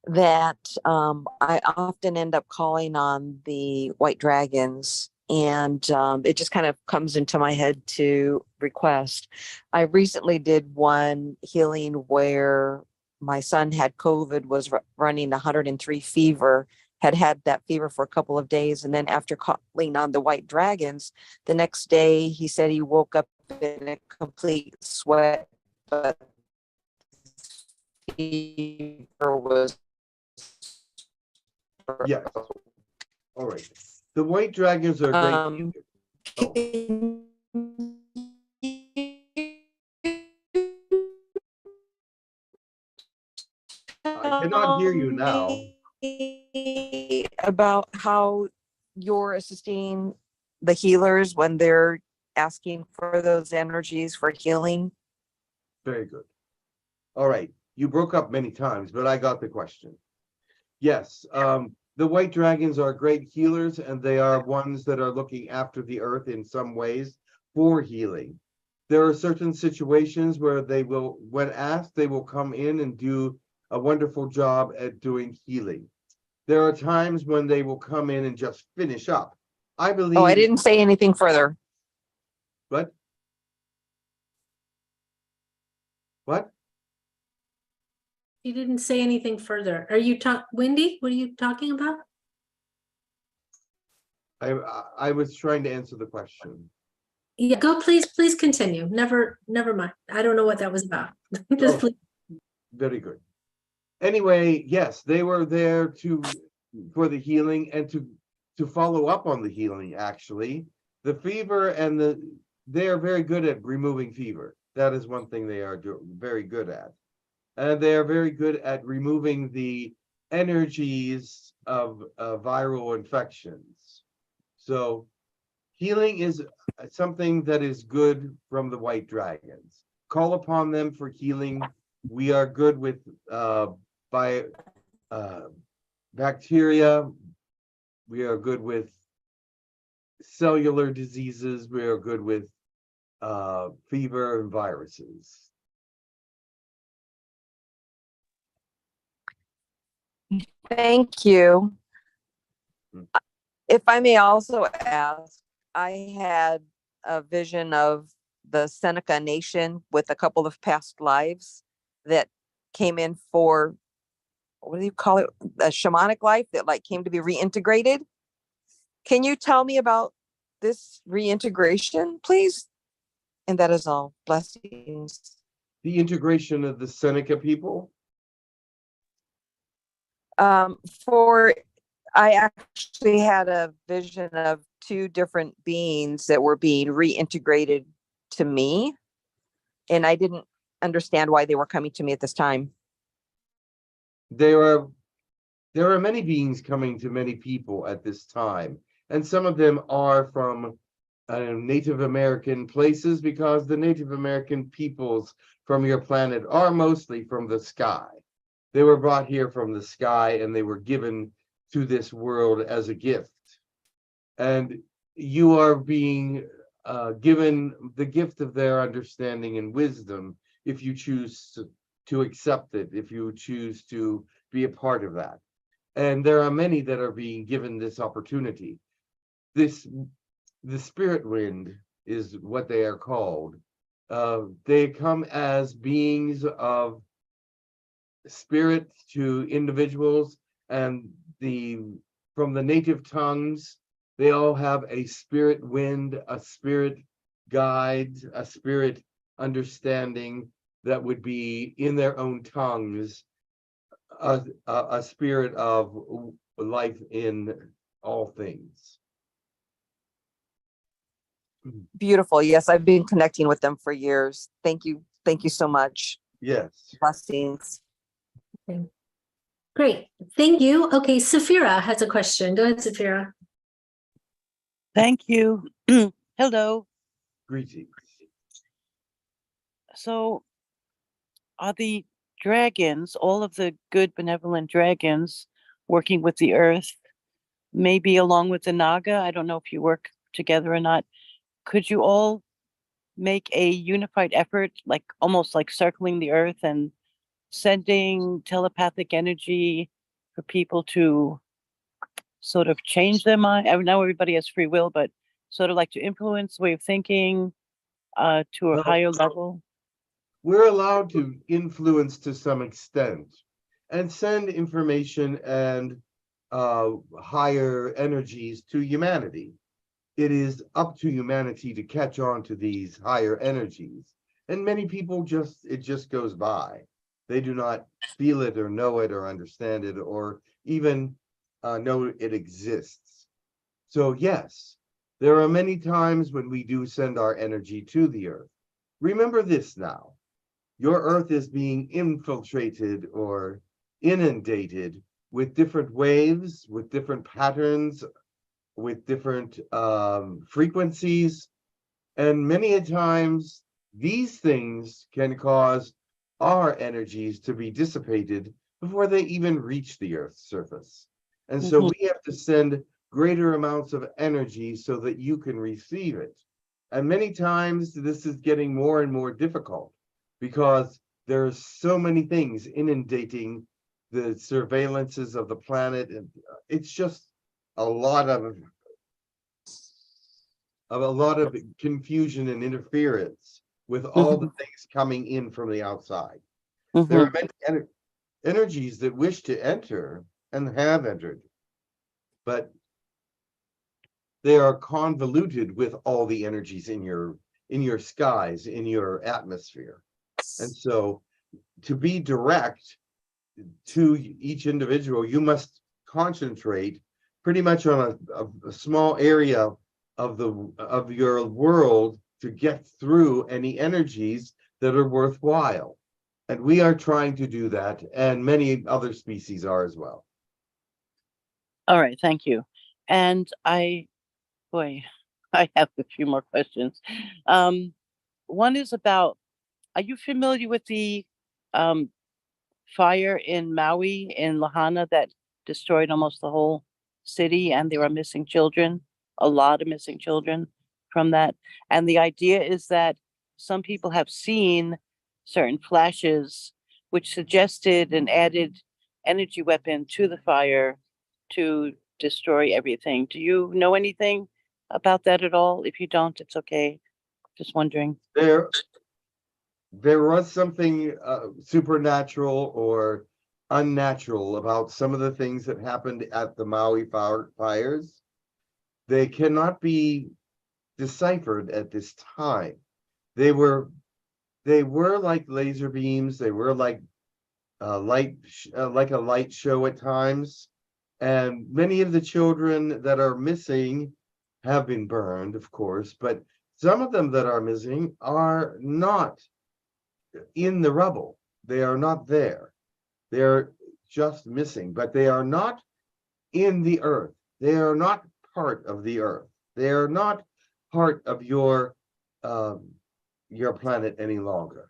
that I often end up calling on the white dragons, and it just kind of comes into my head to request. I recently did one healing where my son had COVID, was running 103 fever, had that fever for a couple of days. And then after calling on the white dragons, the next day he said he woke up in a complete sweat, but fever was. Yes. All right. The white dragons are great. Um, Oh, I cannot hear you now. About how you're assisting the healers when they're asking for those energies for healing. Very good. All right. You broke up many times, but I got the question. Yes, the white dragons are great healers, and they are ones that are looking after the earth in some ways for healing. There are certain situations where they will, when asked, they will come in and do a wonderful job at doing healing. There are times when they will come in and just finish up. I believe. Oh, I didn't say anything further. What? What? You didn't say anything further. Are you Wendy? What are you talking about? I was trying to answer the question. Yeah, go please continue. Never mind. I don't know what that was about. Just Oh, please. very good. Anyway, yes, they were there for the healing and to follow up on the healing. Actually, the fever and they are very good at removing fever. That is one thing they are very good at, and they are very good at removing the energies of viral infections. So healing is something that is good from the white dragons. Call upon them for healing. We are good with bacteria. We are good with cellular diseases. We are good with fever and viruses. Thank you. Mm. If I may also ask, I had a vision of the Seneca Nation with a couple of past lives that came in for, what do you call it? A shamanic life that like came to be reintegrated. Can you tell me about this reintegration, please? And that is all. Blessings. The integration of the Seneca people. For I actually had a vision of two different beings that were being reintegrated to me, and I didn't understand why they were coming to me at this time. There are many beings coming to many people at this time, and some of them are from Native American places, because the Native American peoples from your planet are mostly from the sky. They were brought here from the sky, and they were given to this world as a gift. And you are being given the gift of their understanding and wisdom if you choose to accept it, if you choose to be a part of that. And there are many that are being given this opportunity. The spirit wind is what they are called. They come as beings of spirit to individuals, and from the native tongues, they all have a spirit wind, a spirit guide, a spirit understanding that would be in their own tongues, a spirit of life in all things. Beautiful. Yes, I've been connecting with them for years. Thank you. Thank you so much. Yes. Blessings. Okay. Great. Thank you. Okay, Safira has a question. Go ahead, Safira. Thank you. Hello. Greetings. So are the dragons, all of the good benevolent dragons working with the earth, maybe along with the Naga, I don't know if you work together or not, could you all make a unified effort, like almost like circling the earth and sending telepathic energy for people to sort of change their mind? I know everybody has free will, but sort of like to influence the way of thinking to a higher level? We're allowed to influence to some extent and send information and higher energies to humanity. It is up to humanity to catch on to these higher energies. And many people it just goes by. They do not feel it or know it or understand it or even know it exists. So yes, there are many times when we do send our energy to the earth. Remember this now. Your earth is being infiltrated or inundated with different waves, with different patterns, with different frequencies. And many a times, these things can cause our energies to be dissipated before they even reach the Earth's surface. And so Mhm. we have to send greater amounts of energy so that you can receive it. And many times this is getting more and more difficult because there's so many things inundating the surveillances of the planet. And it's just a lot of confusion and interference with all the things coming in from the outside. There are many energies that wish to enter and have entered, but they are convoluted with all the energies in your skies, in your atmosphere. And so to be direct to each individual, you must concentrate pretty much on a small area of your world to get through any energies that are worthwhile. And we are trying to do that, and many other species are as well. All right, thank you. And boy, I have a few more questions. One is about, are you familiar with the fire in Maui in Lahaina that destroyed almost the whole city, and there are missing children, a lot of missing children from that? And the idea is that some people have seen certain flashes which suggested an added energy weapon to the fire to destroy everything. Do you know anything about that at all? If you don't, it's okay. Just wondering. There was something supernatural or unnatural about some of the things that happened at the Maui fires. They cannot be deciphered at this time. They were like laser beams. They were like like a light show at times. And many of the children that are missing have been burned, of course, but some of them that are missing are not in the rubble. They are not there. They're just missing, but they are not in the earth. They are not part of the earth. They are not part of your planet any longer.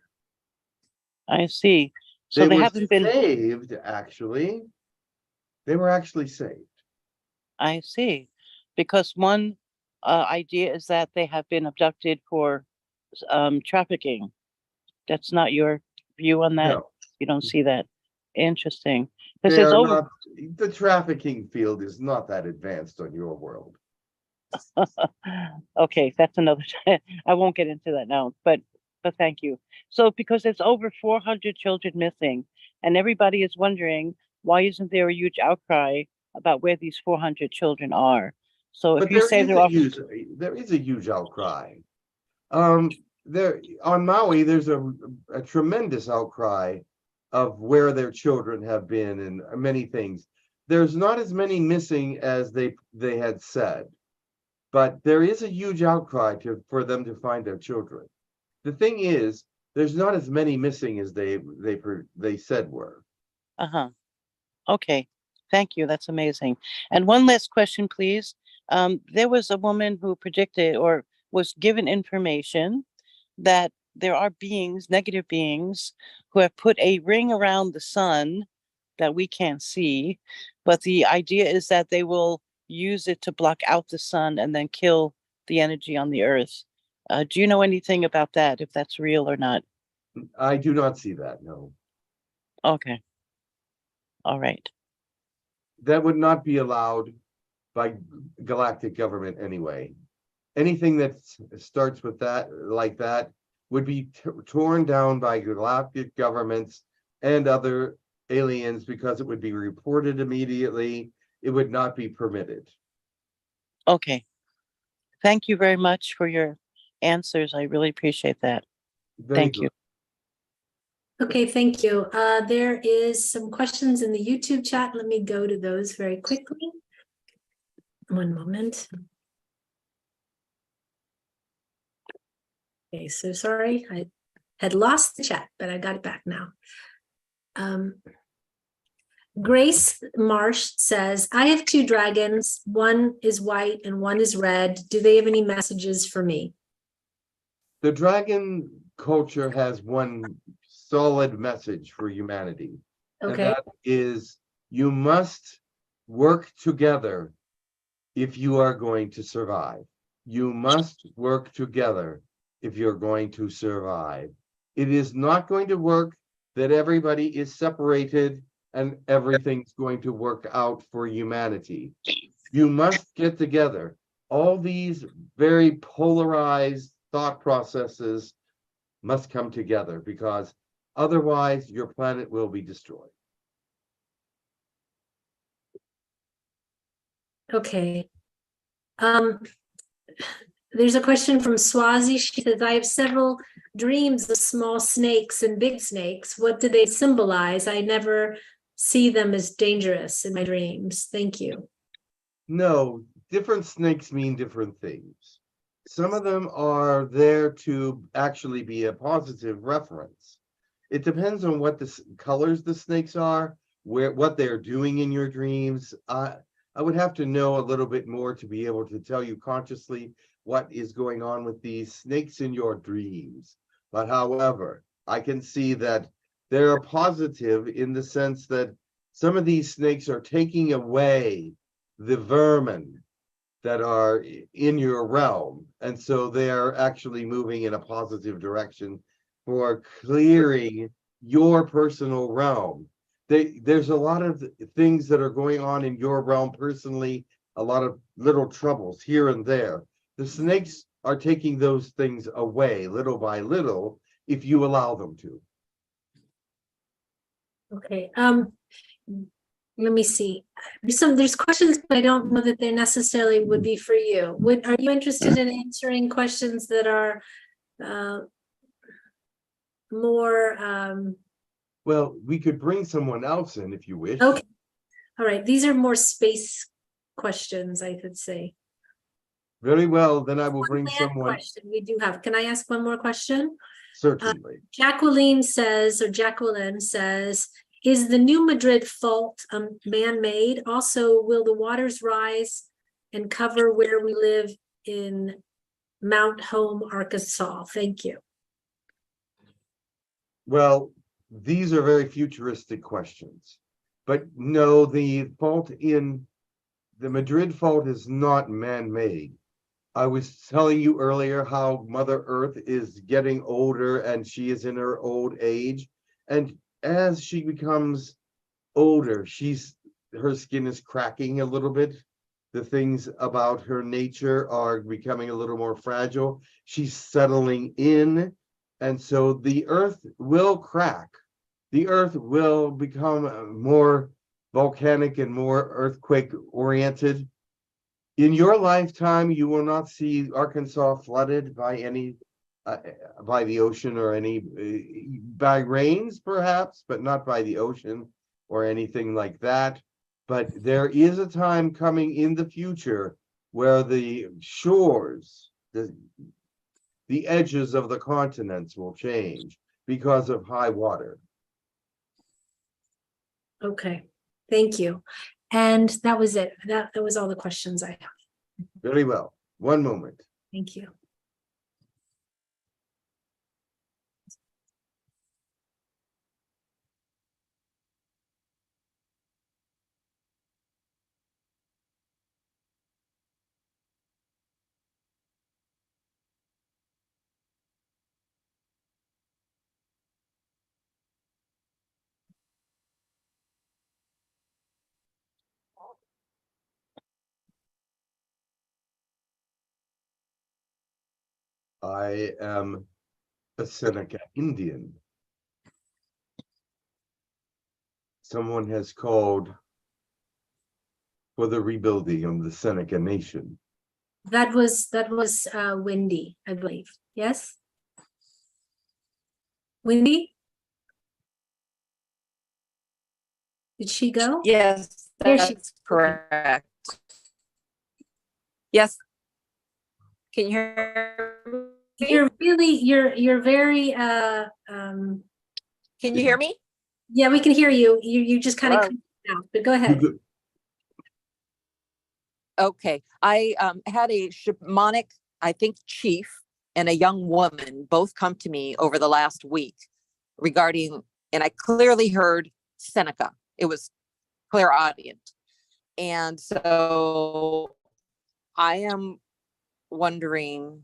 I see. So they were haven't been saved, actually. They were actually saved. I see. Because one idea is that they have been abducted for trafficking. That's not your view on that? No. You don't see that? Interesting. Because They there's are over not, the trafficking field is not that advanced on your world. Okay, that's another I won't get into that now, but thank you. So because there's over 400 children missing, and everybody is wondering, why isn't there a huge outcry about where these 400 children are? So if But you say they're off, there is a huge outcry. There on Maui, there's a tremendous outcry of where their children have been and many things. There's not as many missing as they had said, but there is a huge outcry for them to find their children. The thing is, there's not as many missing as they said were. uh-huh. Okay, thank you. That's amazing. And one last question, please. There was a woman who predicted or was given information that there are beings, negative beings, who have put a ring around the sun that we can't see. But the idea is that they will use it to block out the sun and then kill the energy on the earth. Do you know anything about that, if that's real or not? I do not see that, no. Okay. All right. That would not be allowed by galactic government anyway. Anything that starts with that, like that, would be torn down by galactic governments and other aliens because it would be reported immediately. It would not be permitted. Okay. Thank you very much for your answers. I really appreciate that. Very Thank good. you. Okay, thank you. There is some questions in the YouTube chat. Let me go to those very quickly. One moment. Okay, so sorry, I had lost the chat, but I got it back now. Grace Marsh says, I have 2 dragons. One is white and one is red. Do they have any messages for me? The dragon culture has one solid message for humanity. And Okay, that is, you must work together if you are going to survive. You must work together if you're going to survive. It is not going to work that everybody is separated and everything's going to work out for humanity. You must get together. All these very polarized thought processes must come together, because otherwise your planet will be destroyed. okay. There's a question from Swazi. She says, I have several dreams of small snakes and big snakes. What do they symbolize? I never see them as dangerous in my dreams. Thank you. No, different snakes mean different things. Some of them are there to actually be a positive reference. It depends on what the colors the snakes are, what they're doing in your dreams. I would have to know a little bit more to be able to tell you consciously what is going on with these snakes in your dreams. But however, I can see that they're positive in the sense that some of these snakes are taking away the vermin that are in your realm. And so they are actually moving in a positive direction for clearing your personal realm. There's a lot of things that are going on in your realm personally, a lot of little troubles here and there. The snakes are taking those things away little by little if you allow them to. Okay. Let me see. There's questions, but I don't know that they necessarily would be for you. Are you interested in answering questions that are more Well, we could bring someone else in if you wish. okay. All right, these are more space questions, I could say. Very well, then I will bring Land someone. question we do have. Can I ask one more question? Certainly. Jacqueline says, is the New Madrid fault man-made? Also, will the waters rise and cover where we live in Mount Home, Arkansas? Thank you. Well, these are very futuristic questions. But no, the fault in the Madrid fault is not man-made. I was telling you earlier how Mother Earth is getting older and she is in her old age. And as she becomes older, her skin is cracking a little bit. The things about her nature are becoming a little more fragile. She's settling in. And so the earth will crack. The earth will become more volcanic and more earthquake oriented. In your lifetime, you will not see Arkansas flooded by by the ocean or by rains perhaps, but not by the ocean or anything like that. But there is a time coming in the future where the shores, the edges of the continents will change because of high water. Okay, thank you. And that was it. That was all the questions I have. Very well. One moment. Thank you. I am a Seneca Indian. Someone has called for the rebuilding of the Seneca Nation. That was Wendy, I believe. Yes? Wendy? Did she go? Yes, There she- that's correct. Yes. Can you hear me? You're really, you're very, Can you hear me? yeah, we can hear you. You just kind of Hello? out, but go ahead. Okay. I had a shamanic, I think, chief and a young woman both come to me over the last week regarding, and I clearly heard Seneca. It was clairaudient. And so I am wondering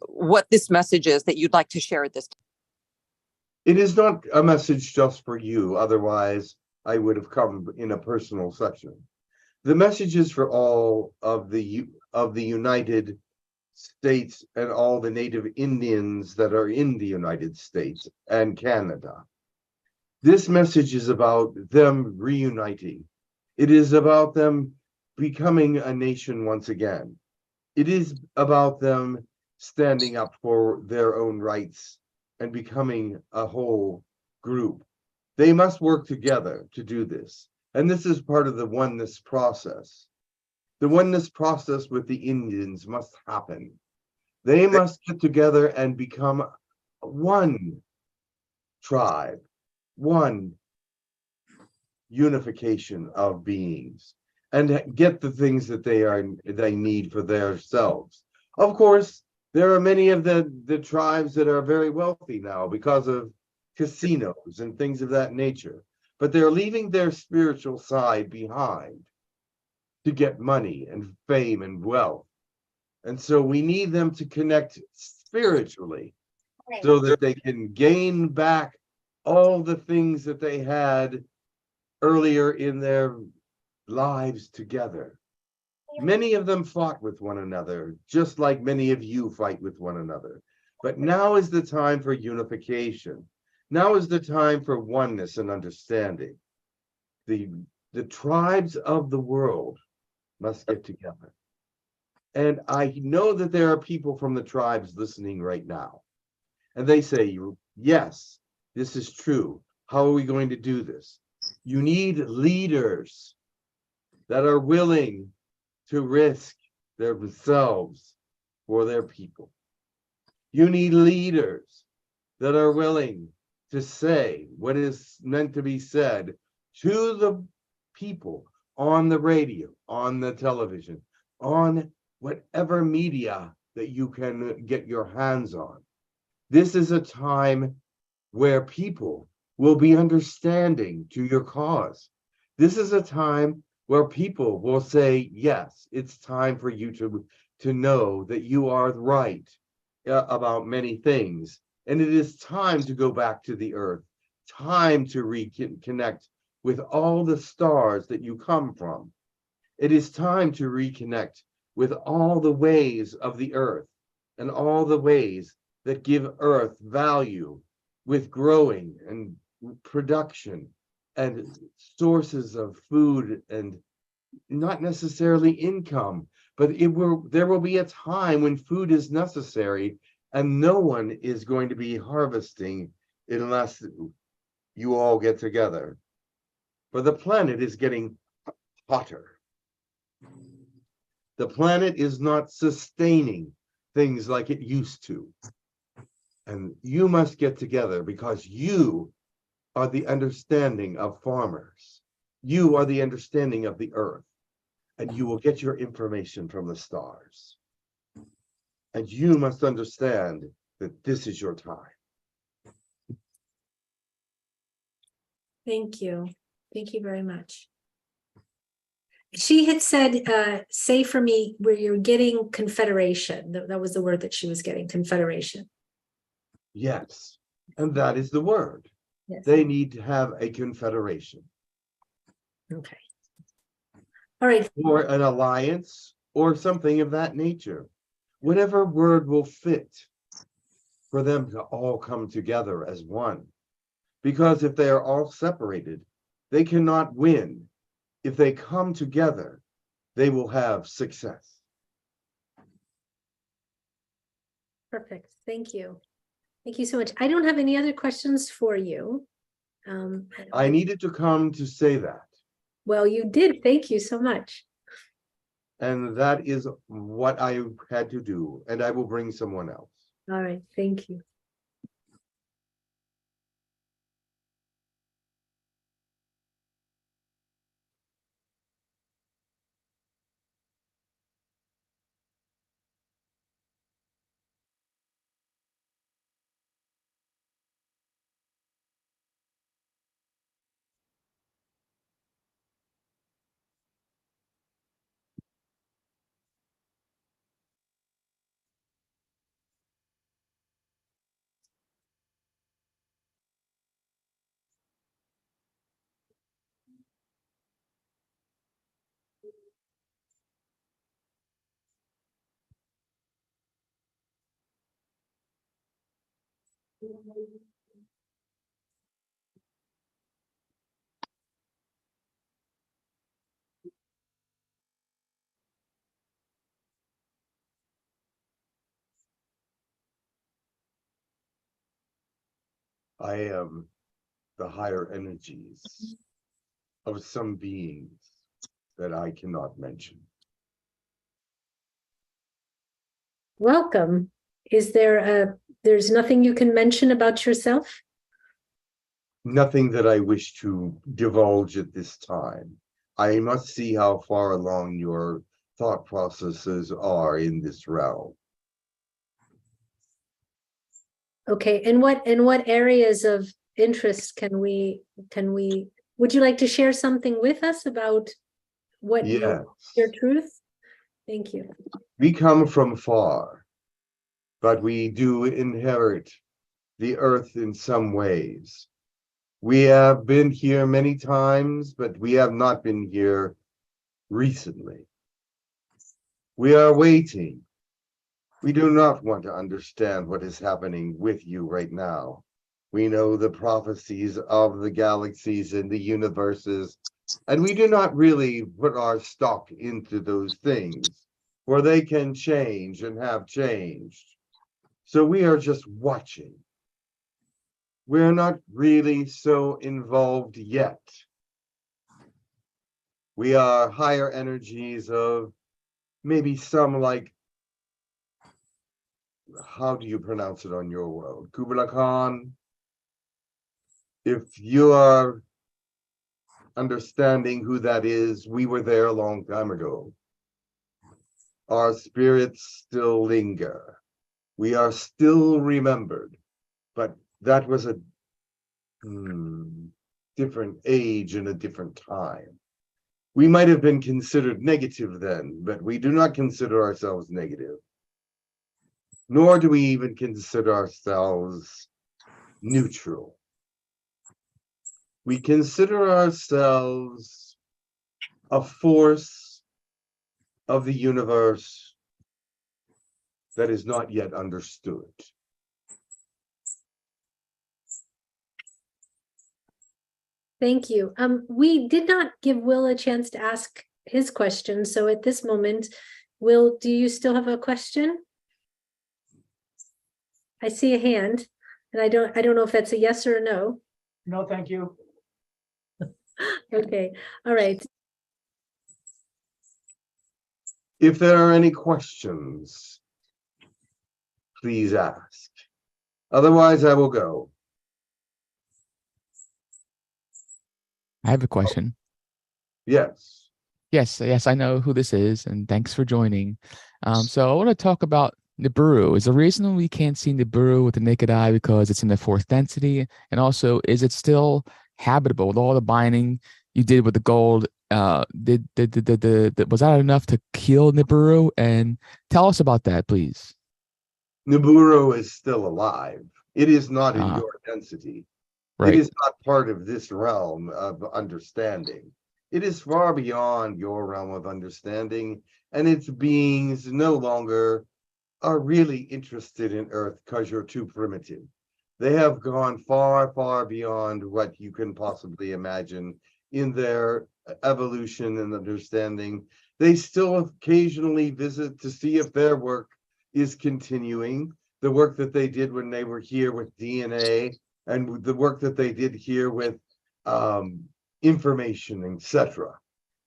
what this message is that you'd like to share at this time. It is not a message just for you, otherwise I would have come in a personal section. The message is for all of the United States and all the Native Indians that are in the United States and Canada. This message is about them reuniting. It is about them becoming a nation once again. It is about them standing up for their own rights and becoming a whole group. They must work together to do this. And this is part of the oneness process. The oneness process with the Indians must happen. They must get together and become one tribe, one unification of beings, and get the things that they need for themselves. Of course, there are many of the tribes that are very wealthy now because of casinos and things of that nature, but they're leaving their spiritual side behind to get money and fame and wealth. And so we need them to connect spiritually so that they can gain back all the things that they had earlier in their lives together. Many of them fought with one another, just like many of you fight with one another. But now is the time for unification. Now is the time for oneness and understanding. The tribes of the world must get together. And I know that there are people from the tribes listening right now. And they say, yes, this is true. How are we going to do this? You need leaders that are willing to risk themselves for their people. You need leaders that are willing to say what is meant to be said to the people on the radio, on the television, on whatever media that you can get your hands on. This is a time where people will be understanding to your cause. This is a time where people will say, yes, it's time for you to know that you are right about many things. And it is time to go back to the earth, time to reconnect with all the stars that you come from. It is time to reconnect with all the ways of the earth and all the ways that give earth value with growing and production and sources of food, and not necessarily income, but there will be a time when food is necessary and no one is going to be harvesting unless you all get together. For the planet is getting hotter. The planet is not sustaining things like it used to. And you must get together because you are the understanding of farmers. You are the understanding of the earth. And you will get your information from the stars. And you must understand that this is your time. Thank you. Thank you very much. She had said, say for me where you're getting confederation. That was the word that she was getting, confederation. Yes, and that is the word. Yes. They need to have a confederation. Okay. All right. Or an alliance or something of that nature. Whatever word will fit for them to all come together as one. Because if they are all separated, they cannot win. If they come together, they will have success. Perfect. Thank you. Thank you so much. I don't have any other questions for you. Um, I needed to come to say that. well, you did. Thank you so much. And that is what I had to do. And I will bring someone else. All right. Thank you. I am the higher energies of some beings that I cannot mention. Welcome. Is there's nothing you can mention about yourself? Nothing that I wish to divulge at this time. I must see how far along your thought processes are in this realm. Okay. And what areas of interest would you like to share something with us about what Yes, your truth? Thank you. we come from far, but we do inherit the earth in some ways. We have been here many times, but we have not been here recently. We are waiting. We do not want to understand what is happening with you right now. We know the prophecies of the galaxies and the universes, and we do not really put our stock into those things, for they can change and have changed. So we are just watching. We're not really so involved yet. We are higher energies of maybe some like, how do you pronounce it on your world? Kubla Khan. If you are understanding who that is, we were there a long time ago. Our spirits still linger. We are still remembered, but that was a different age and a different time. We might have been considered negative then, but we do not consider ourselves negative. Nor do we even consider ourselves neutral. We consider ourselves a force of the universe that is not yet understood. Thank you. We did not give Will a chance to ask his question. So at this moment, Will, do you still have a question? I see a hand, and I don't know if that's a yes or a no. No, thank you. Okay, all right. If there are any questions, please ask. Otherwise, I will go. I have a question. Yes. Yes, I know who this is, and thanks for joining. So I want to talk about Nibiru. Is the reason we can't see Nibiru with the naked eye because it's in the fourth density? And also, is it still habitable with all the binding you did with the gold? Was that enough to kill Nibiru? And tell us about that, please. Nibiru is still alive. It is not in Ah, your density. It right. is not part of this realm of understanding. It is far beyond your realm of understanding, and its beings no longer are really interested in Earth because you're too primitive. They have gone far, far beyond what you can possibly imagine in their evolution and understanding. They still occasionally visit to see if their work is continuing, the work that they did when they were here with DNA and the work that they did here with information, etc.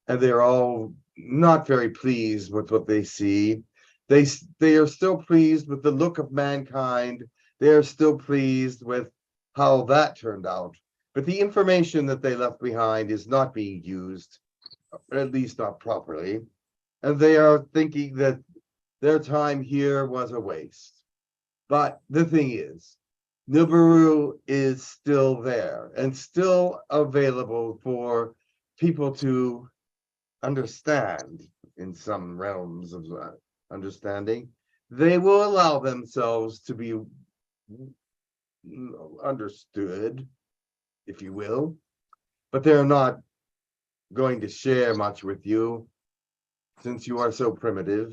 And they're all not very pleased with what they see. They are still pleased with the look of mankind. They are still pleased with how that turned out. But the information that they left behind is not being used, at least not properly. And they are thinking that their time here was a waste. But the thing is, Nibiru is still there and still available for people to understand in some realms of understanding. They will allow themselves to be understood, if you will, but they're not going to share much with you since you are so primitive.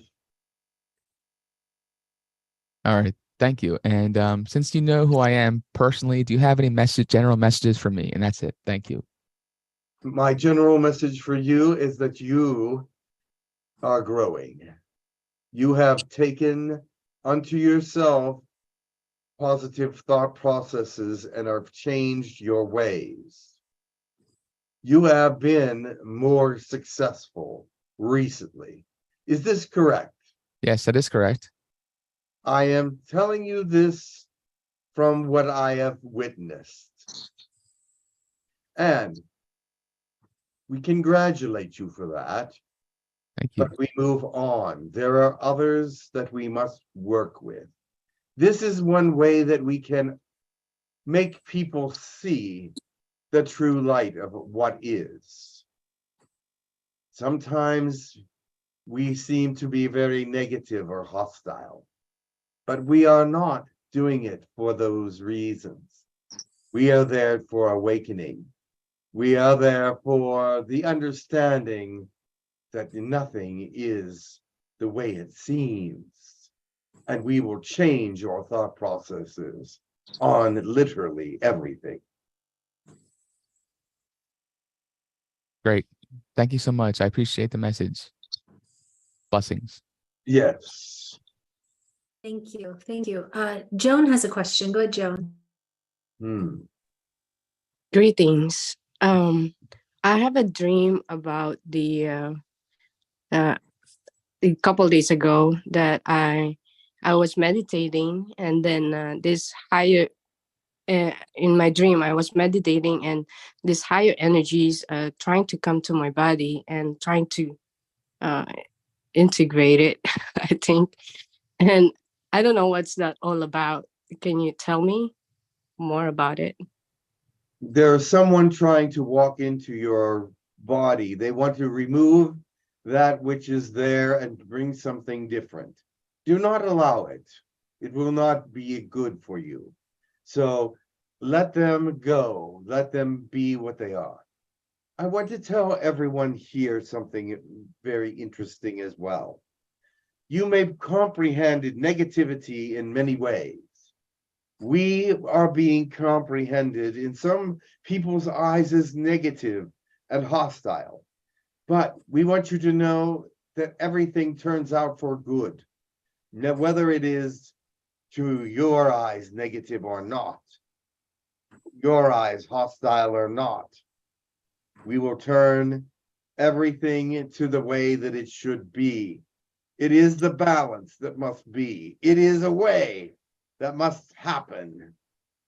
All right. Thank you. And since you know who I am personally, do you have any general messages for me? And that's it. Thank you. My general message for you is that you are growing. You have taken unto yourself positive thought processes and have changed your ways. You have been more successful recently. Is this correct? Yes, that is correct. I am telling you this from what I have witnessed. And we congratulate you for that. Thank you. But we move on. There are others that we must work with. This is one way that we can make people see the true light of what is. Sometimes we seem to be very negative or hostile, but we are not doing it for those reasons. We are there for awakening. We are there for the understanding that nothing is the way it seems. And we will change your thought processes on literally everything. Great. Thank you so much. I appreciate the message. Blessings. Yes. Thank you. Thank you. Joan has a question. Go ahead, Joan. Greetings. I have a dream about a couple days ago that I was meditating, and then this higher in my dream I was meditating, and this higher energies trying to come to my body and trying to integrate it. I think, and I don't know what's that all about. Can you tell me more about it? There's someone trying to walk into your body. They want to remove that which is there and bring something different. Do not allow it. It will not be good for you. So let them go. Let them be what they are. I want to tell everyone here something very interesting as well. You may comprehend negativity in many ways. We are being comprehended in some people's eyes as negative and hostile. But we want you to know that everything turns out for good. Now, whether it is to your eyes negative or not, your eyes hostile or not, we will turn everything to the way that it should be. It is the balance that must be. It is a way that must happen.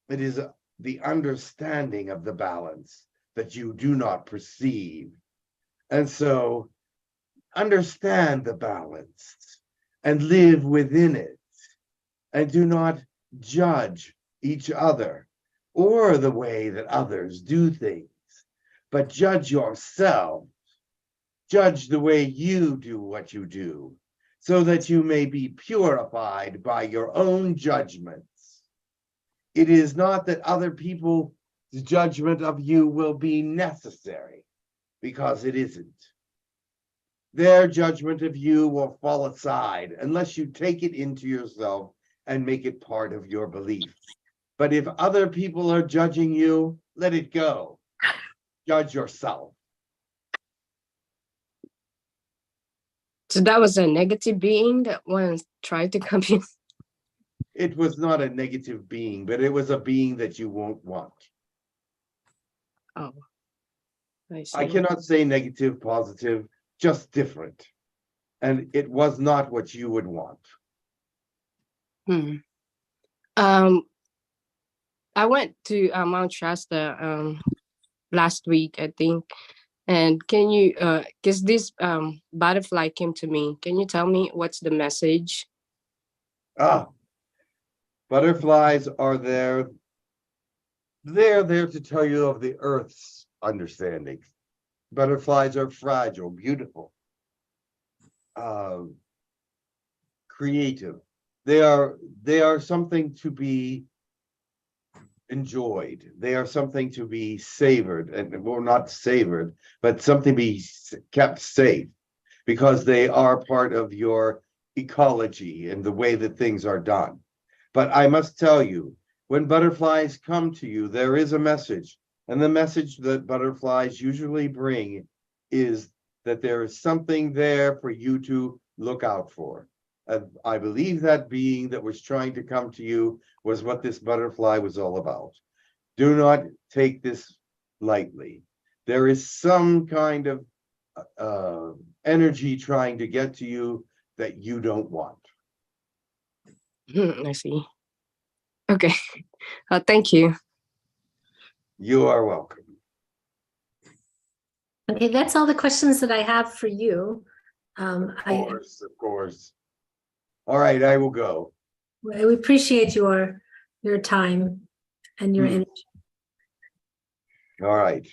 It is the understanding of the balance that you do not perceive. And so understand the balance and live within it, and do not judge each other or the way that others do things, but judge yourself. Judge the way you do what you do, so that you may be purified by your own judgments. It is not that other people's judgment of you will be necessary, because it isn't. Their judgment of you will fall aside unless you take it into yourself and make it part of your belief. But if other people are judging you, let it go. Judge yourself. So that was a negative being that once tried to come in. it was not a negative being, but it was a being that you won't want. Oh, I see. I cannot say negative, positive, just different. And it was not what you would want. Hmm. I went to Mount Shasta last week, I think. And can you, because this butterfly came to me, can you tell me what's the message? Butterflies are there. They're there to tell you of the earth's understanding. Butterflies are fragile, beautiful, creative. They are something to be enjoyed. They are something to be savored, and well, not savored, but something to be kept safe, because they are part of your ecology and the way that things are done. But I must tell you, when butterflies come to you, there is a message. And the message that butterflies usually bring is that there is something there for you to look out for. I believe that being that was trying to come to you was what this butterfly was all about. Do not take this lightly. There is some kind of energy trying to get to you that you don't want. I see. Okay. Thank you. You are welcome. Okay, that's all the questions that I have for you. Of course. All right, I will go. We appreciate your time and your energy. All right.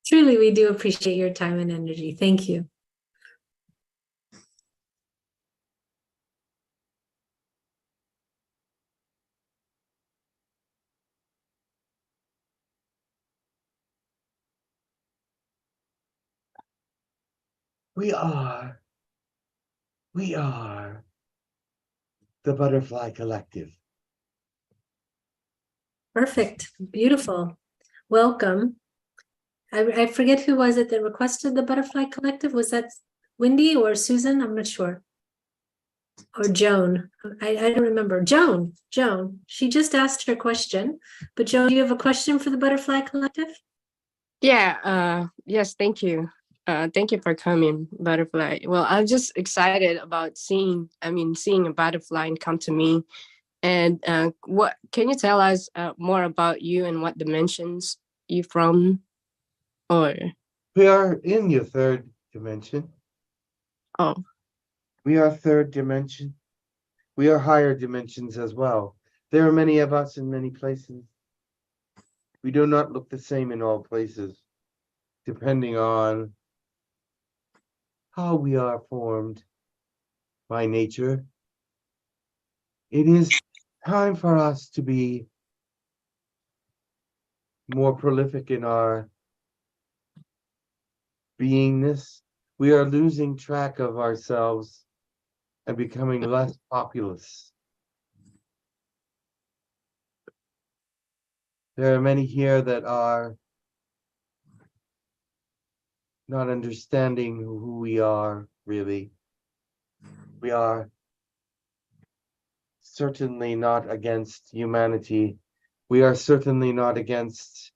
Truly, we do appreciate your time and energy. Thank you. We are the Butterfly Collective. Perfect. Beautiful. Welcome. I forget who was it that requested the Butterfly Collective. Was that Wendy or Susan? I'm not sure. Or Joan. I don't remember. Joan. She just asked her question. But Joan, do you have a question for the Butterfly Collective? Yeah, yes, thank you. Thank you for coming, Butterfly. Well, I'm just excited about seeing a butterfly and come to me. And what can you tell us more about you and what dimensions you from? Or we are in your third dimension. Oh. We are third dimension. We are higher dimensions as well. There are many of us in many places. We do not look the same in all places, depending on how we are formed by nature. It is time for us to be more prolific in our beingness. We are losing track of ourselves and becoming less populous. There are many here that are not understanding who we are, really. We are certainly not against humanity. We are certainly not against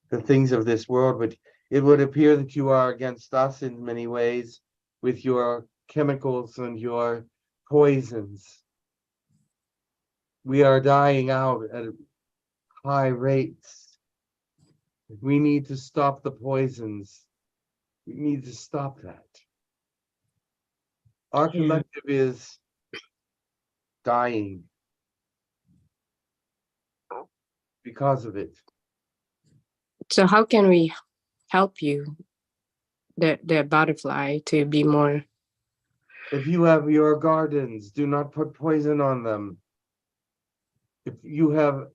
the things of this world, but it would appear that you are against us in many ways with your chemicals and your poisons. We are dying out at high rates. We need to stop the poisons. We need to stop that. Our collective is dying because of it. So how can we help you, the butterfly, to be more? If you have your gardens, do not put poison on them. If you have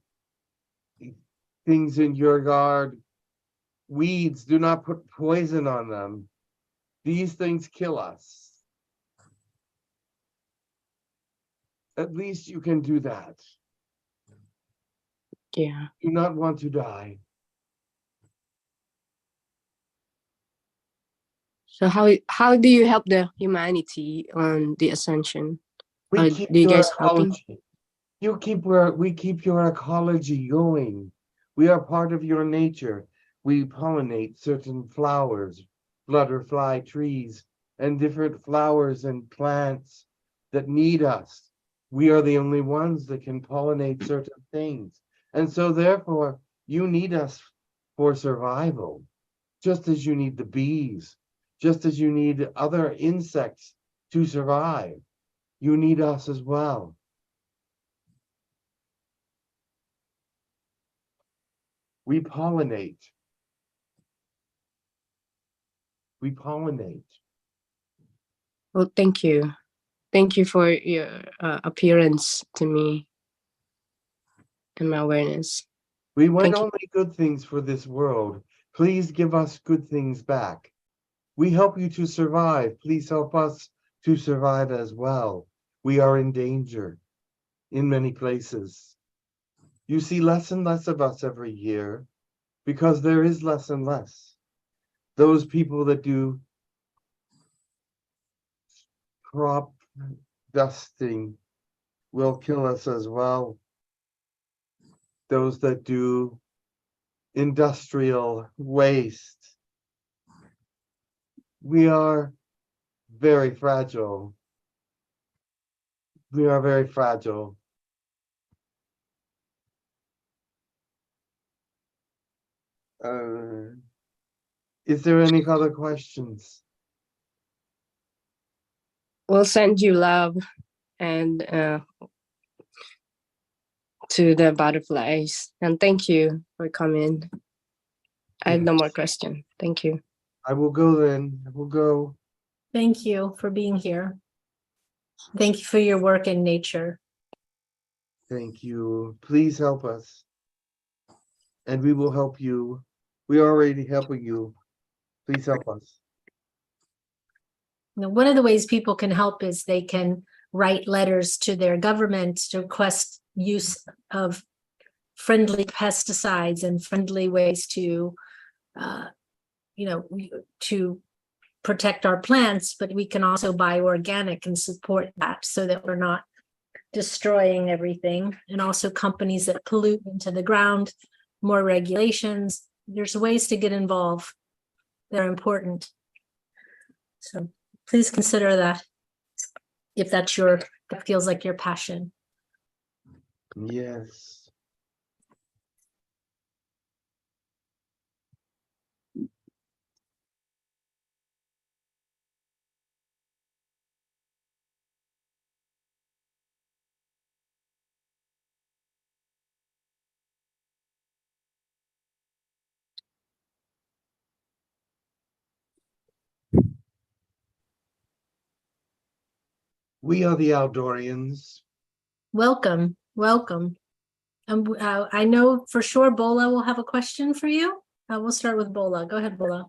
things in your yard, weeds, do not put poison on them. These things kill us. At least you can do that. Yeah. Do not want to die. So how do you help the humanity on the ascension? We keep do you your guys helping? ecology. We keep your ecology going. We are part of your nature. We pollinate certain flowers, butterfly trees, and different flowers and plants that need us. We are the only ones that can pollinate certain things. And so therefore, you need us for survival, just as you need the bees, just as you need other insects to survive. You need us as well. We pollinate. We pollinate. Well, thank you. Thank you for your appearance to me and my awareness. We want Thank you. only good things for this world. Please give us good things back. We help you to survive. Please help us to survive as well. We are in danger in many places. You see less and less of us every year because there is less and less. Those people that do crop dusting will kill us as well. Those that do industrial waste. We are very fragile. We are very fragile. Is there any other questions? We'll send you love and to the butterflies. And thank you for coming. I have no more question. Thank you. I will go then. I will go. Thank you for being here. Thank you for your work in nature. Thank you. Please help us. And we will help you. We are already helping you. Please help us. Now, one of the ways people can help is they can write letters to their government to request use of friendly pesticides and friendly ways to, to protect our plants, but we can also buy organic and support that so that we're not destroying everything. And also companies that pollute into the ground, more regulations. There's ways to get involved that are important. So please consider that if that feels like your passion. Yes. We are the Outdoorians. Welcome, welcome. I know for sure Bola will have a question for you. We'll start with Bola. Go ahead, Bola.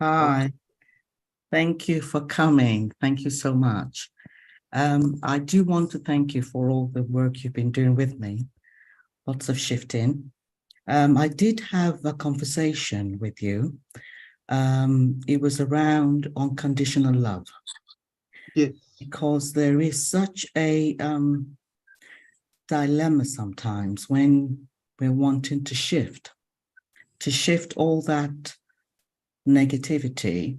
Hi, thank you for coming. Thank you so much. I do want to thank you for all the work you've been doing with me. Lots of shifting. I did have a conversation with you. It was around unconditional love. Yes. Because there is such a dilemma sometimes when we're wanting to shift all that negativity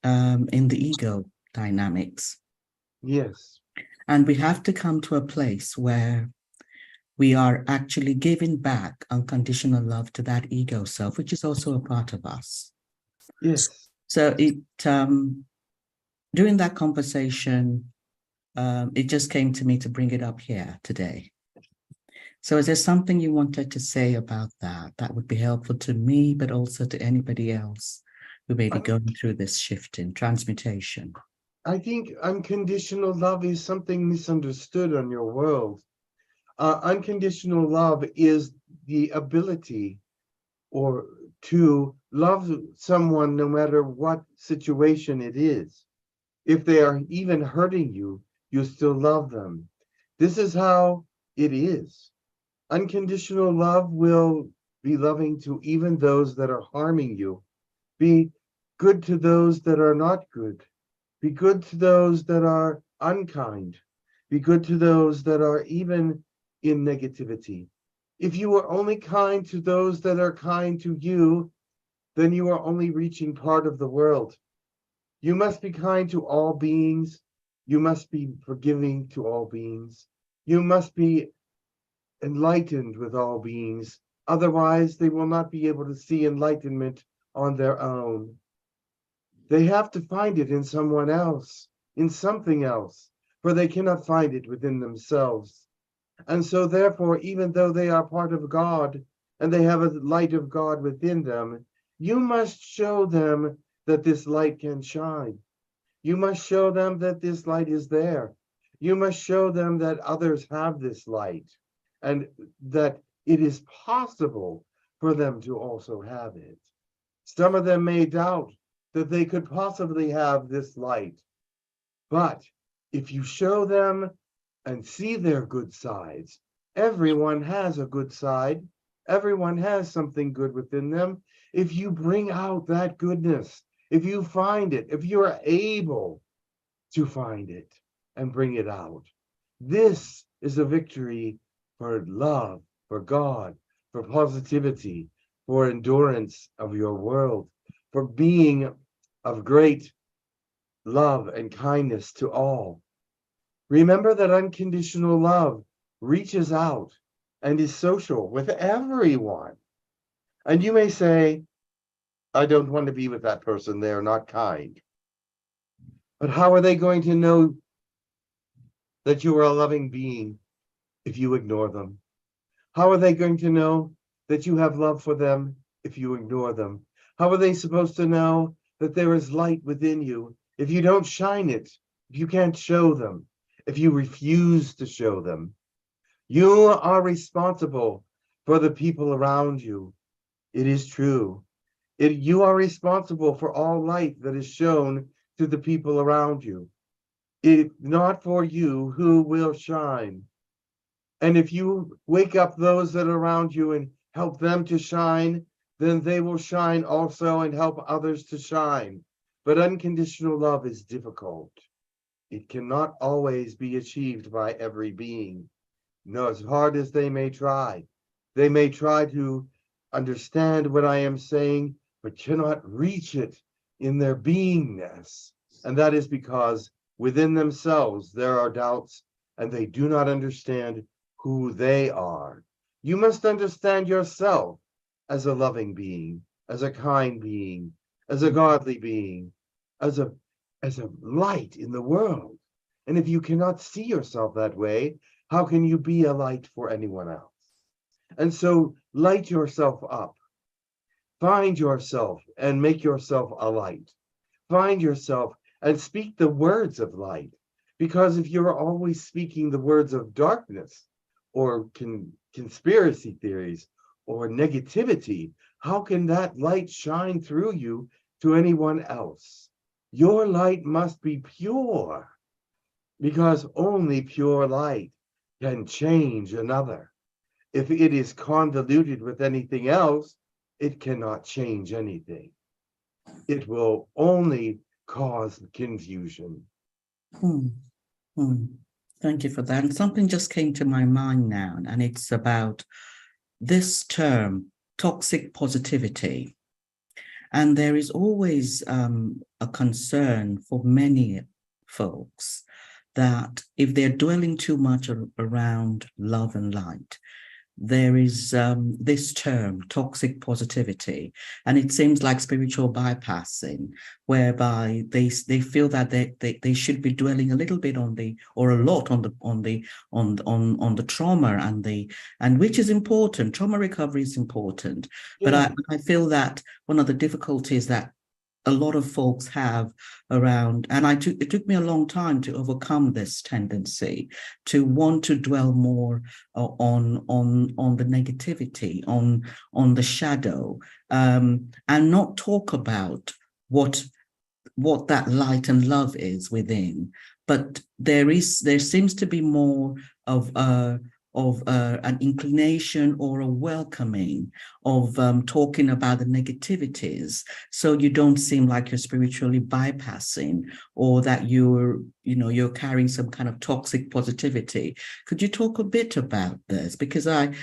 in the ego dynamics. Yes. And we have to come to a place where we are actually giving back unconditional love to that ego self, which is also a part of us. Yes. So during that conversation, it just came to me to bring it up here today. So is there something you wanted to say about that? That would be helpful to me, but also to anybody else who may be going through this shift in transmutation. I think unconditional love is something misunderstood on your world. Unconditional love is the ability to love someone no matter what situation it is. If they are even hurting you, you still love them. This is how it is. Unconditional love will be loving to even those that are harming you. Be good to those that are not good. Be good to those that are unkind. Be good to those that are even in negativity. If you are only kind to those that are kind to you, then you are only reaching part of the world. You must be kind to all beings. You must be forgiving to all beings. You must be enlightened with all beings. Otherwise, they will not be able to see enlightenment on their own. They have to find it in someone else, in something else, for they cannot find it within themselves. And so therefore, even though they are part of God and they have a light of God within them, you must show them that this light can shine. You must show them that this light is there. You must show them that others have this light and that it is possible for them to also have it. Some of them may doubt that they could possibly have this light. But if you show them and see their good sides, everyone has a good side. Everyone has something good within them. If you bring out that goodness, if you find it, if you are able to find it and bring it out, this is a victory for love, for God, for positivity, for endurance of your world, for being of great love and kindness to all. Remember that unconditional love reaches out and is social with everyone. And you may say, I don't want to be with that person, they're not kind. But how are they going to know that you are a loving being if you ignore them? How are they going to know that you have love for them if you ignore them? How are they supposed to know that there is light within you if you don't shine it, if you can't show them, if you refuse to show them? You are responsible for the people around you. It is true. You are responsible for all light that is shown to the people around you. If not for you, who will shine? And if you wake up those that are around you and help them to shine, then they will shine also and help others to shine. But unconditional love is difficult. It cannot always be achieved by every being. No, as hard as they may try to understand what I am saying, but cannot reach it in their beingness. And that is because within themselves there are doubts and they do not understand who they are. You must understand yourself as a loving being, as a kind being, as a godly being, as a light in the world. And if you cannot see yourself that way, how can you be a light for anyone else? And so light yourself up. Find yourself and make yourself a light. Find yourself and speak the words of light. Because if you're always speaking the words of darkness or conspiracy theories or negativity, how can that light shine through you to anyone else? Your light must be pure, because only pure light can change another. If it is convoluted with anything else, it cannot change anything. It will only cause confusion. Thank you for that. And something just came to my mind now, and it's about this term, toxic positivity. And there is always a concern for many folks that if they're dwelling too much around love and light, there is this term, toxic positivity, and it seems like spiritual bypassing, whereby they feel that they should be dwelling a little bit on the, or a lot on the trauma and which is important. Trauma recovery is important, Yeah. but I feel that one of the difficulties that a lot of folks have around, and it took me a long time to overcome this tendency to want to dwell more on the negativity, on the shadow, and not talk about what that light and love is within. But there seems to be more of of an inclination or a welcoming of talking about the negativities, so you don't seem like you're spiritually bypassing or that you're carrying some kind of toxic positivity. Could you talk a bit about this? Because I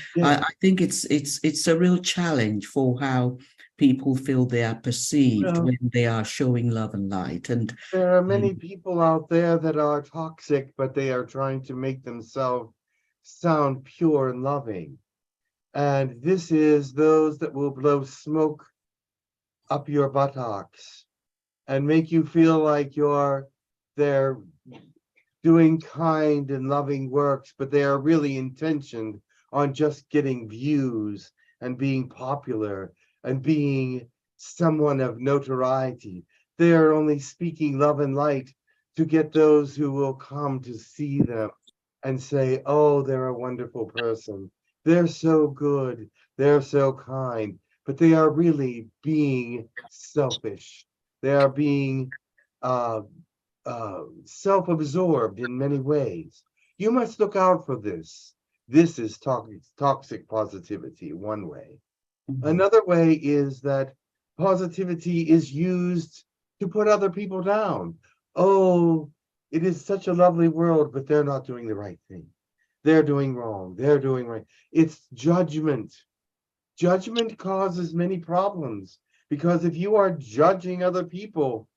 think it's a real challenge for how people feel they are perceived when they are showing love and light. And there are many people out there that are toxic, but they are trying to make themselves sound pure and loving. And this is those that will blow smoke up your buttocks and make you feel like they're doing kind and loving works, but they are really intentioned on just getting views and being popular and being someone of notoriety. They are only speaking love and light to get those who will come to see them and say, oh, they're a wonderful person. They're so good. They're so kind. But they are really being selfish. They are being self-absorbed in many ways. You must look out for this. This is toxic positivity, one way. Another way is that positivity is used to put other people down. Oh, it is such a lovely world, but they're not doing the right thing. They're doing wrong. They're doing right. It's judgment. Judgment causes many problems because if you are judging other people,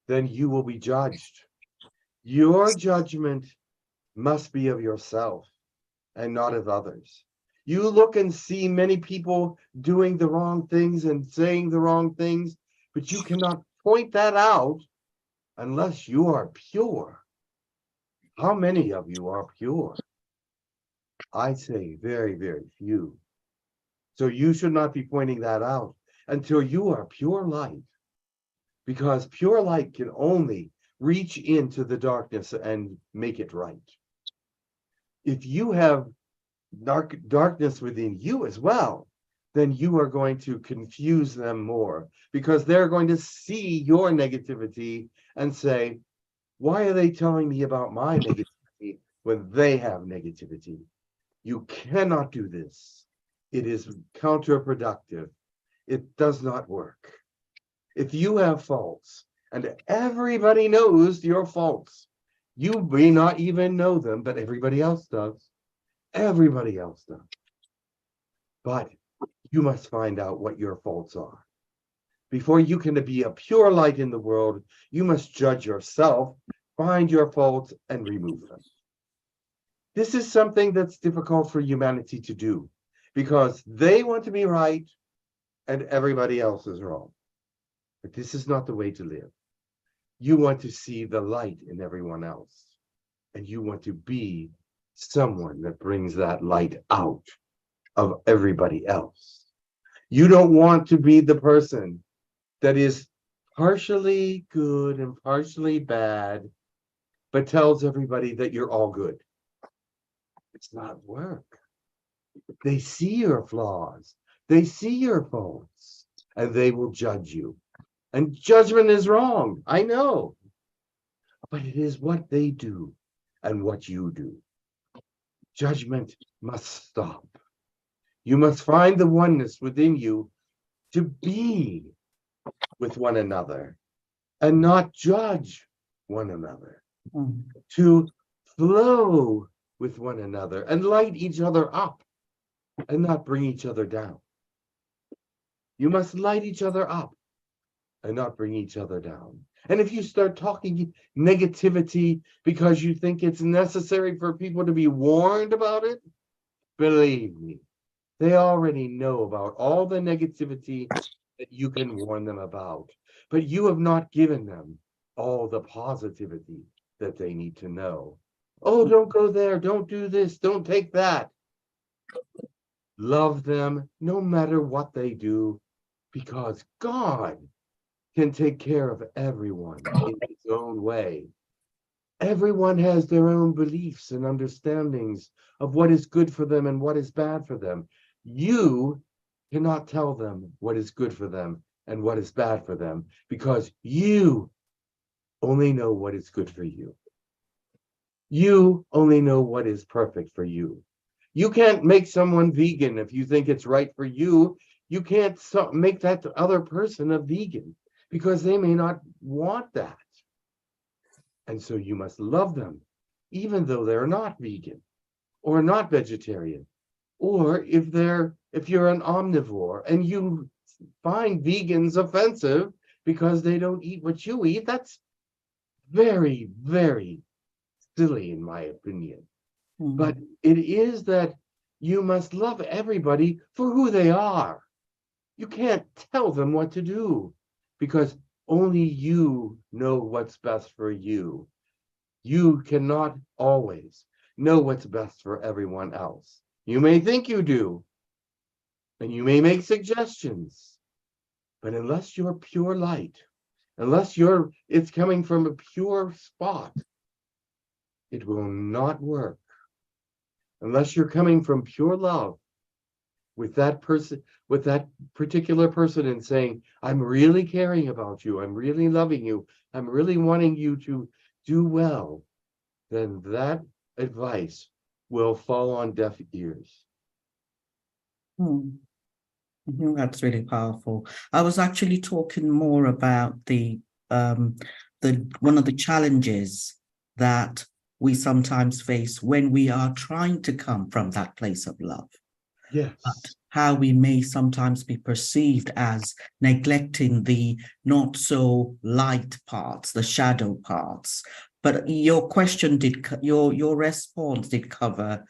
then you will be judged. Your judgment must be of yourself and not of others. You look and see many people doing the wrong things and saying the wrong things, but you cannot point that out unless you are pure. How many of you are pure? I say very, very few. So you should not be pointing that out until you are pure light, because pure light can only reach into the darkness and make it right. If you have darkness within you as well, then you are going to confuse them more because they're going to see your negativity and say, why are they telling me about my negativity when they have negativity? You cannot do this. It is counterproductive. It does not work. If you have faults and everybody knows your faults, you may not even know them, but everybody else does. Everybody else does. But you must find out what your faults are. Before you can be a pure light in the world, you must judge yourself, find your faults, and remove them. This is something that's difficult for humanity to do because they want to be right and everybody else is wrong. But this is not the way to live. You want to see the light in everyone else, and you want to be someone that brings that light out of everybody else. You don't want to be the person that is partially good and partially bad, but tells everybody that you're all good. It's not work. They see your flaws, they see your faults, and they will judge you. And judgment is wrong, I know, but it is what they do and what you do. Judgment must stop. You must find the oneness within you to be with one another and not judge one another, to flow with one another and light each other up and not bring each other down. You must light each other up and not bring each other down. And if you start talking negativity because you think it's necessary for people to be warned about it, believe me, they already know about all the negativity that you can warn them about, but you have not given them all the positivity that they need to know. Oh, don't go there, don't do this, don't take that. Love them no matter what they do, because God can take care of everyone in his own way. Everyone has their own beliefs and understandings of what is good for them and what is bad for them. You cannot tell them what is good for them and what is bad for them because you only know what is good for you. You only know what is perfect for you. You can't make someone vegan if you think it's right for you. You can't make that other person a vegan because they may not want that. And so you must love them, even though they're not vegan or not vegetarian. Or if you're an omnivore and you find vegans offensive because they don't eat what you eat, that's very, very silly in my opinion. But it is that you must love everybody for who they are. You can't tell them what to do because only you know what's best for you. You cannot always know what's best for everyone else. You may think you do, and you may make suggestions, but unless you're pure light, unless it's coming from a pure spot, it will not work. Unless you're coming from pure love with that person, with that particular person, and saying, I'm really caring about you, I'm really loving you, I'm really wanting you to do well, then that advice will fall on deaf ears. I think that's really powerful. I was actually talking more about the one of the challenges that we sometimes face when we are trying to come from that place of love. Yes. But how we may sometimes be perceived as neglecting the not so light parts, the shadow parts. But your question your response did cover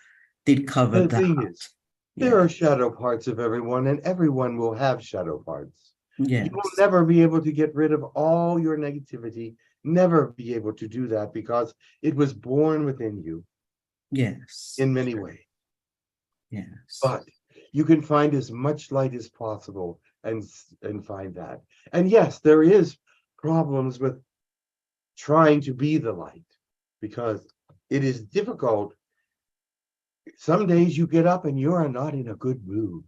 The that. thing is, there are shadow parts of everyone, and everyone will have shadow parts. Yes. You will never be able to get rid of all your negativity, never be able to do that because it was born within you. Yes. In many ways. Yes. But you can find as much light as possible and find that. And yes, there is problems with trying to be the light because it is difficult. Some days you get up and you are not in a good mood.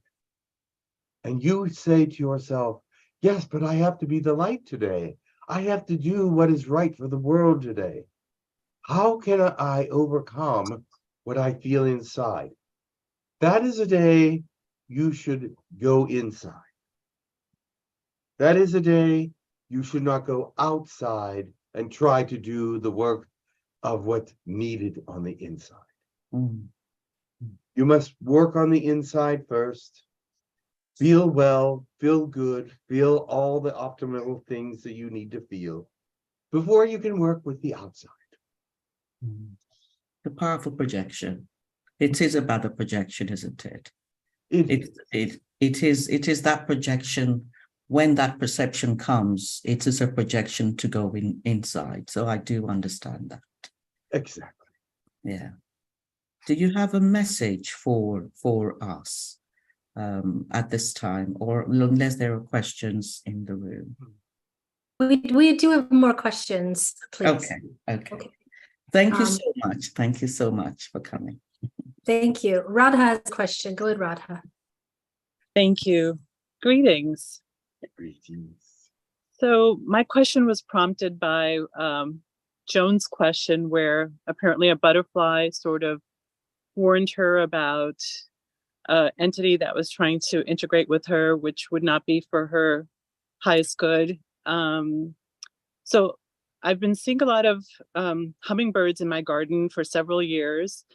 And you say to yourself, yes, but I have to be the light today. I have to do what is right for the world today. How can I overcome what I feel inside? That is a day you should go inside. That is a day you should not go outside and try to do the work of what's needed on the inside. You must work on the inside first. Feel well, feel good, feel all the optimal things that you need to feel before you can work with the outside. The powerful projection. It is about the projection, isn't it? It is that projection. When that perception comes, it is a projection to go inside. So I do understand that. Exactly. Yeah. Do you have a message for us at this time, or unless there are questions in the room? We do have more questions, please. Okay. Thank you so much. Thank you so much for coming. Thank you. Radha has a question. Go ahead, Radha. Thank you. Greetings. Greetings. So my question was prompted by Joan's question, where apparently a butterfly sort of warned her about an entity that was trying to integrate with her, which would not be for her highest good. So I've been seeing a lot of hummingbirds in my garden for several years,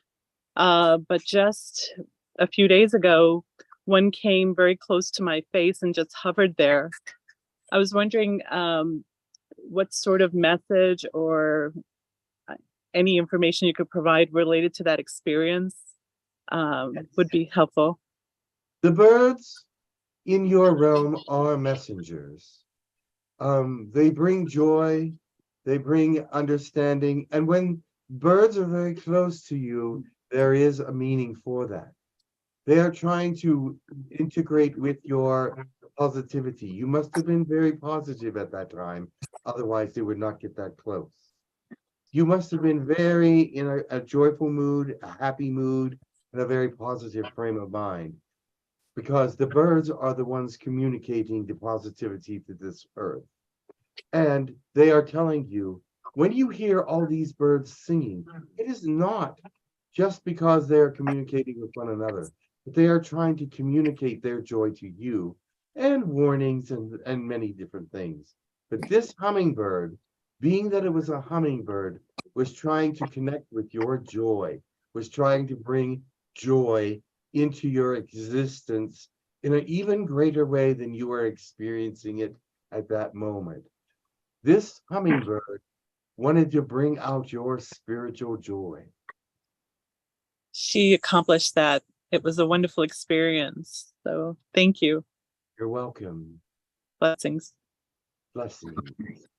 but just a few days ago, one came very close to my face and just hovered there. I was wondering what sort of message or any information you could provide related to that experience would be helpful. The birds in your realm are messengers. They bring joy, they bring understanding, and when birds are very close to you, there is a meaning for that. They are trying to integrate with your positivity. You must have been very positive at that time, otherwise they would not get that close. You must have been very in a joyful mood, a happy mood, and a very positive frame of mind, because the birds are the ones communicating the positivity to this earth. And they are telling you, when you hear all these birds singing, it is not just because they're communicating with one another, but they are trying to communicate their joy to you and warnings and many different things. But this hummingbird, being that it was a hummingbird, was trying to connect with your joy, was trying to bring joy into your existence in an even greater way than you were experiencing it at that moment. This hummingbird wanted to bring out your spiritual joy. She accomplished that. It was a wonderful experience. So thank you. You're welcome. Blessings. Blessings.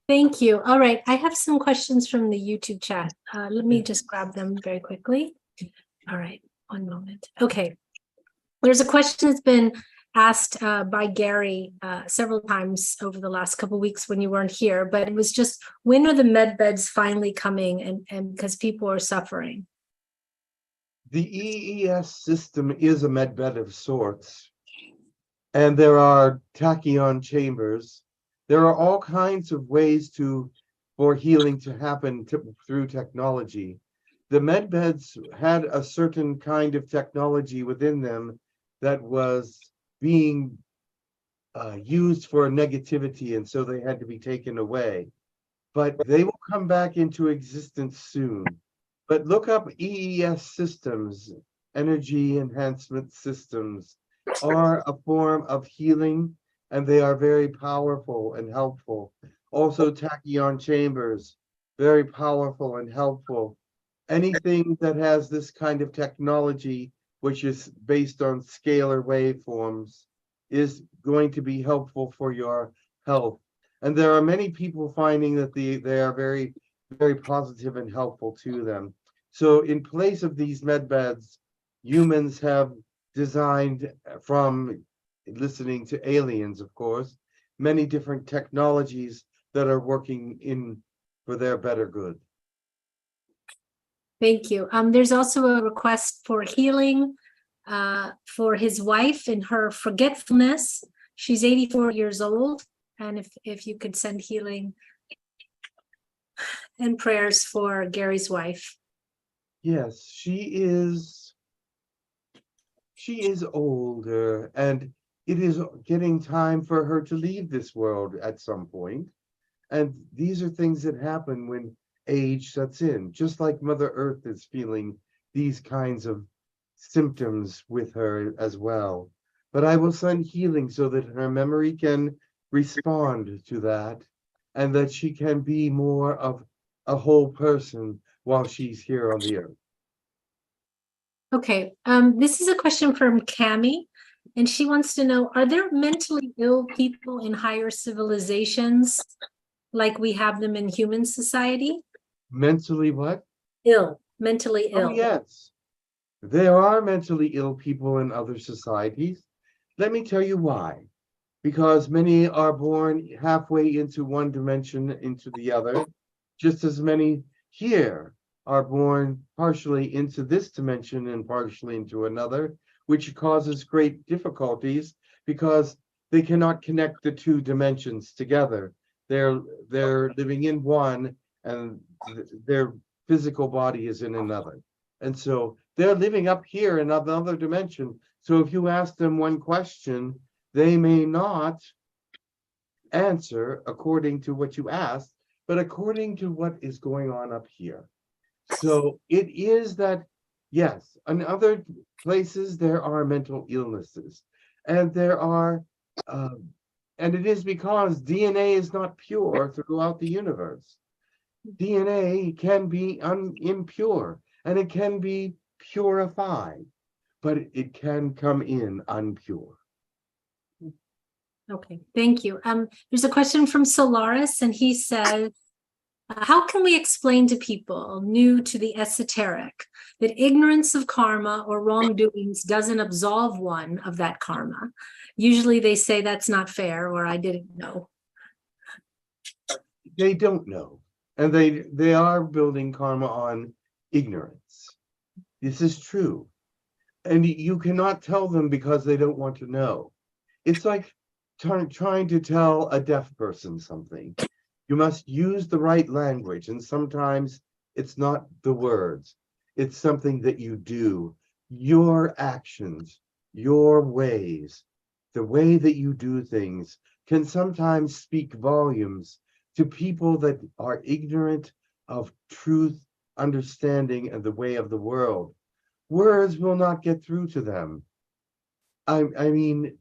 Thank you. All right, I have some questions from the YouTube chat. Let me just grab them very quickly. All right, one moment. Okay. There's a question that's been asked by Gary several times over the last couple of weeks when you weren't here, but it was just, when are the med beds finally coming, and because people are suffering? The EES system is a med bed of sorts, and there are tachyon chambers. There are all kinds of ways for healing to happen through technology. The med beds had a certain kind of technology within them that was being used for negativity, and so they had to be taken away. But they will come back into existence soon. But look up EES systems, energy enhancement systems, are a form of healing, and they are very powerful and helpful. Also, tachyon chambers, very powerful and helpful. Anything that has this kind of technology, which is based on scalar waveforms, is going to be helpful for your health. And there are many people finding that they are very, very positive and helpful to them. So in place of these med beds, humans have designed, from listening to aliens, of course, many different technologies that are working for their better good. Thank you. There's also a request for healing for his wife and her forgetfulness. She's 84 years old, and if you could send healing and prayers for Gary's wife. Yes, she is older, and it is getting time for her to leave this world at some point. And these are things that happen when age sets in, just like Mother Earth is feeling these kinds of symptoms with her as well. But I will send healing so that her memory can respond to that, and that she can be more of a whole person while she's here on the earth. Okay, this is a question from Cami, and she wants to know, are there mentally ill people in higher civilizations like we have them in human society? Mentally what? Ill, mentally ill. Oh, yes. There are mentally ill people in other societies. Let me tell you why. Because many are born halfway into one dimension into the other, just as many here are born partially into this dimension and partially into another, which causes great difficulties because they cannot connect the two dimensions together. They're living in one, and their physical body is in another. And so they're living up here in another dimension. So if you ask them one question, they may not answer according to what you asked, but according to what is going on up here. So it is that, yes, in other places there are mental illnesses, and there are, and it is because DNA is not pure throughout the universe. DNA can be impure, and it can be purified, but it can come in unpure. Okay, thank you. There's a question from Solaris, and he says, how can we explain to people new to the esoteric that ignorance of karma or wrongdoings doesn't absolve one of that karma? Usually they say that's not fair, or I didn't know. They don't know, and they are building karma on ignorance. This is true, and you cannot tell them because they don't want to know. It's like trying to tell a deaf person something. You must use the right language, and sometimes it's not the words. It's something that you do. Your actions, your ways, the way that you do things can sometimes speak volumes to people that are ignorant of truth, understanding, and the way of the world. Words will not get through to them. I mean,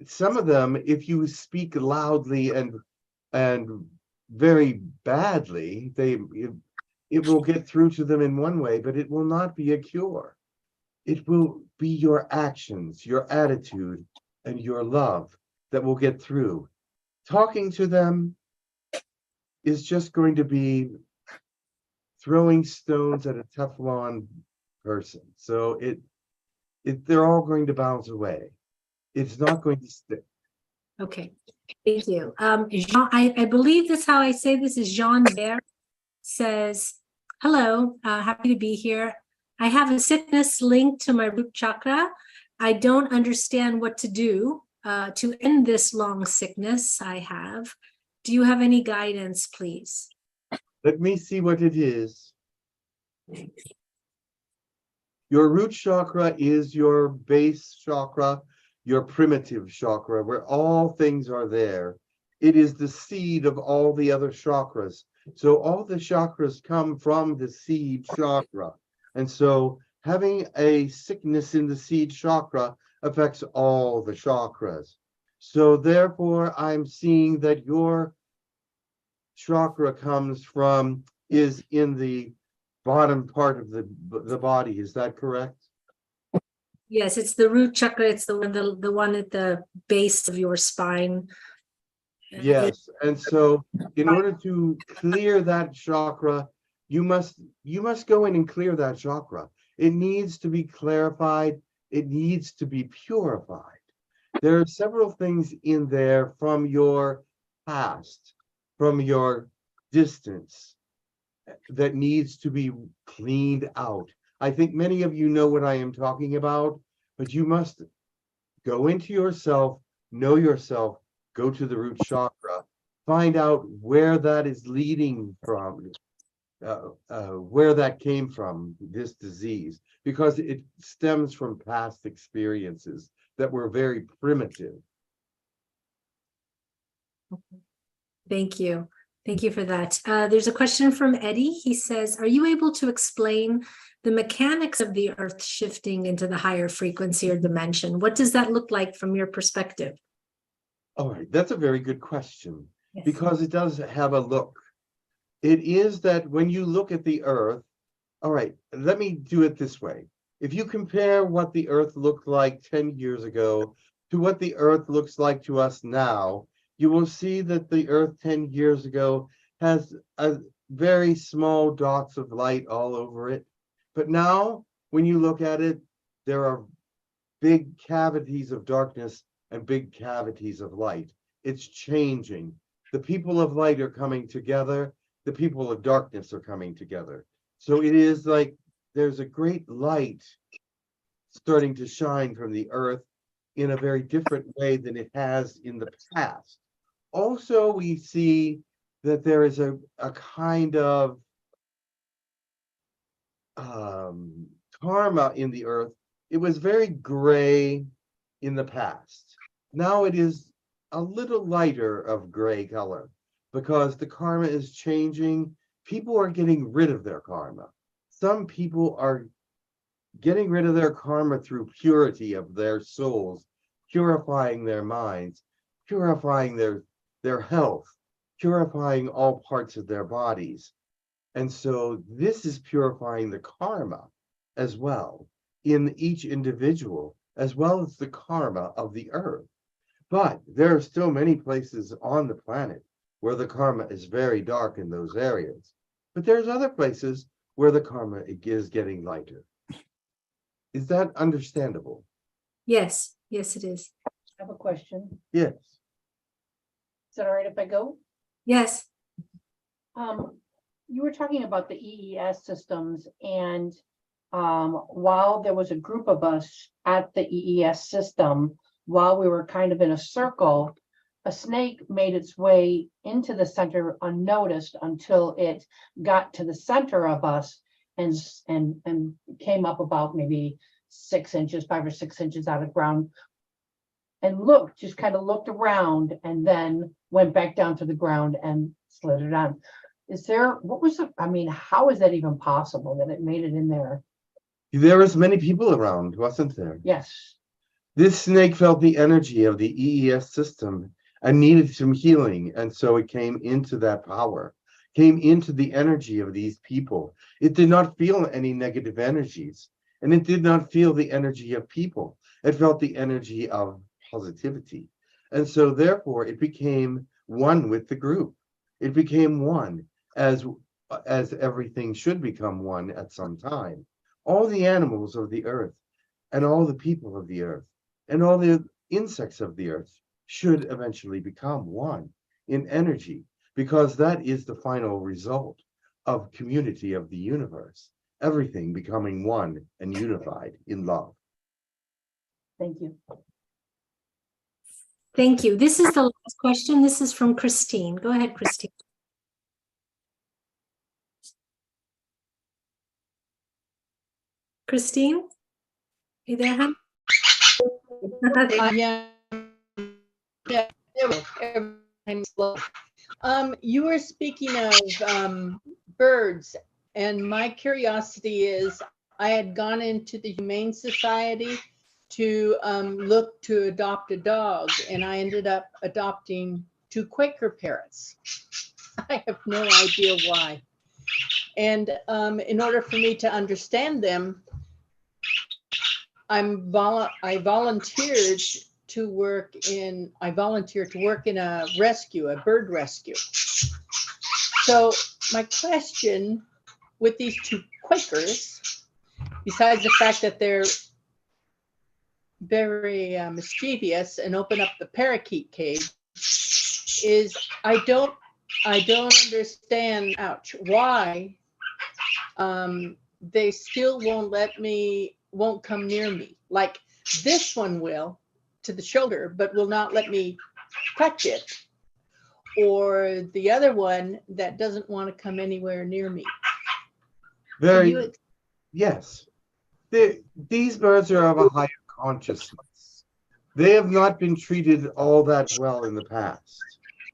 some of them, if you speak loudly and very badly, it will get through to them in one way, but it will not be a cure. It will be your actions, your attitude, and your love that will get through. Talking to them is just going to be throwing stones at a Teflon person. So they're all going to bounce away. It's not going to stick. Okay, thank you. Jean, I believe that's how I say this is Jean Bear says, hello, happy to be here. I have a sickness linked to my root chakra. I don't understand what to do to end this long sickness I have. Do you have any guidance, please? Let me see what it is. Your root chakra is your base chakra, your primitive chakra, where all things are there. It is the seed of all the other chakras. So all the chakras come from the seed chakra. And so having a sickness in the seed chakra affects all the chakras. So therefore, I'm seeing that your chakra is in the bottom part of the body. Is that correct? Yes, it's the root chakra. It's the one at the base of your spine. Yes, and so in order to clear that chakra, you must go in and clear that chakra. It needs to be clarified. It needs to be purified. There are several things in there from your past, from your distance, that needs to be cleaned out. I think many of you know what I am talking about, but you must go into yourself, know yourself, go to the root chakra, find out where that is leading from, where that came from, this disease, because it stems from past experiences that were very primitive. Thank you. Thank you for that. There's a question from Eddie. He says, are you able to explain the mechanics of the earth shifting into the higher frequency or dimension? What does that look like from your perspective? All right, that's a very good question, Yes. because it does have a look. It is that when you look at the earth, all right, let me do it this way. If you compare what the earth looked like 10 years ago to what the earth looks like to us now, you will see that the earth 10 years ago has a very small dots of light all over it. But now, when you look at it, there are big cavities of darkness and big cavities of light. It's changing. The people of light are coming together. The people of darkness are coming together. So it is like there's a great light starting to shine from the earth in a very different way than it has in the past. Also, we see that there is a kind of karma in the earth. It was very gray in the past. Now it is a little lighter of gray color because the karma is changing. People are getting rid of their karma. Some people are getting rid of their karma through purity of their souls, purifying their minds, purifying their health, purifying all parts of their bodies. And so this is purifying the karma as well in each individual, as well as the karma of the earth. But there are still many places on the planet where the karma is very dark in those areas. But there's other places where the karma is getting lighter. Is that understandable? Yes, yes, it is. I have a question. Yes. Is it all right if I go? Yes. You were talking about the EES systems, and while there was a group of us at the EES system, while we were kind of in a circle, a snake made its way into the center unnoticed until it got to the center of us. and came up about maybe 6 inches, 5 or 6 inches out of the ground, and looked, just kind of looked around, and then went back down to the ground and slid it on. Is there, what was it? I mean, how is that even possible that it made it in there? There was many people around, wasn't there? Yes. This snake felt the energy of the EES system and needed some healing. And so it came into that power, came into the energy of these people. It did not feel any negative energies, and it did not feel the energy of people. It felt the energy of positivity. And so therefore it became one with the group. It became one as everything should become one at some time. All the animals of the earth and all the people of the earth and all the insects of the earth should eventually become one in energy, because that is the final result of community of the universe, everything becoming one and unified in love. Thank you. Thank you. This is the last question. This is from Christine. Go ahead, Christine. Christine, you there, hon? You were speaking of birds, and my curiosity is, I had gone into the Humane Society to look to adopt a dog, and I ended up adopting 2 Quaker parrots. I have no idea why. And in order for me to understand them, I volunteered to work in a rescue, a bird rescue. So my question with these 2 Quakers, besides the fact that they're very mischievous and open up the parakeet cage, is I don't understand, why they still won't come near me. Like this one will, to the shoulder, but will not let me touch it. Or the other one that doesn't want to come anywhere near me. Yes. These birds are of a higher consciousness. They have not been treated all that well in the past.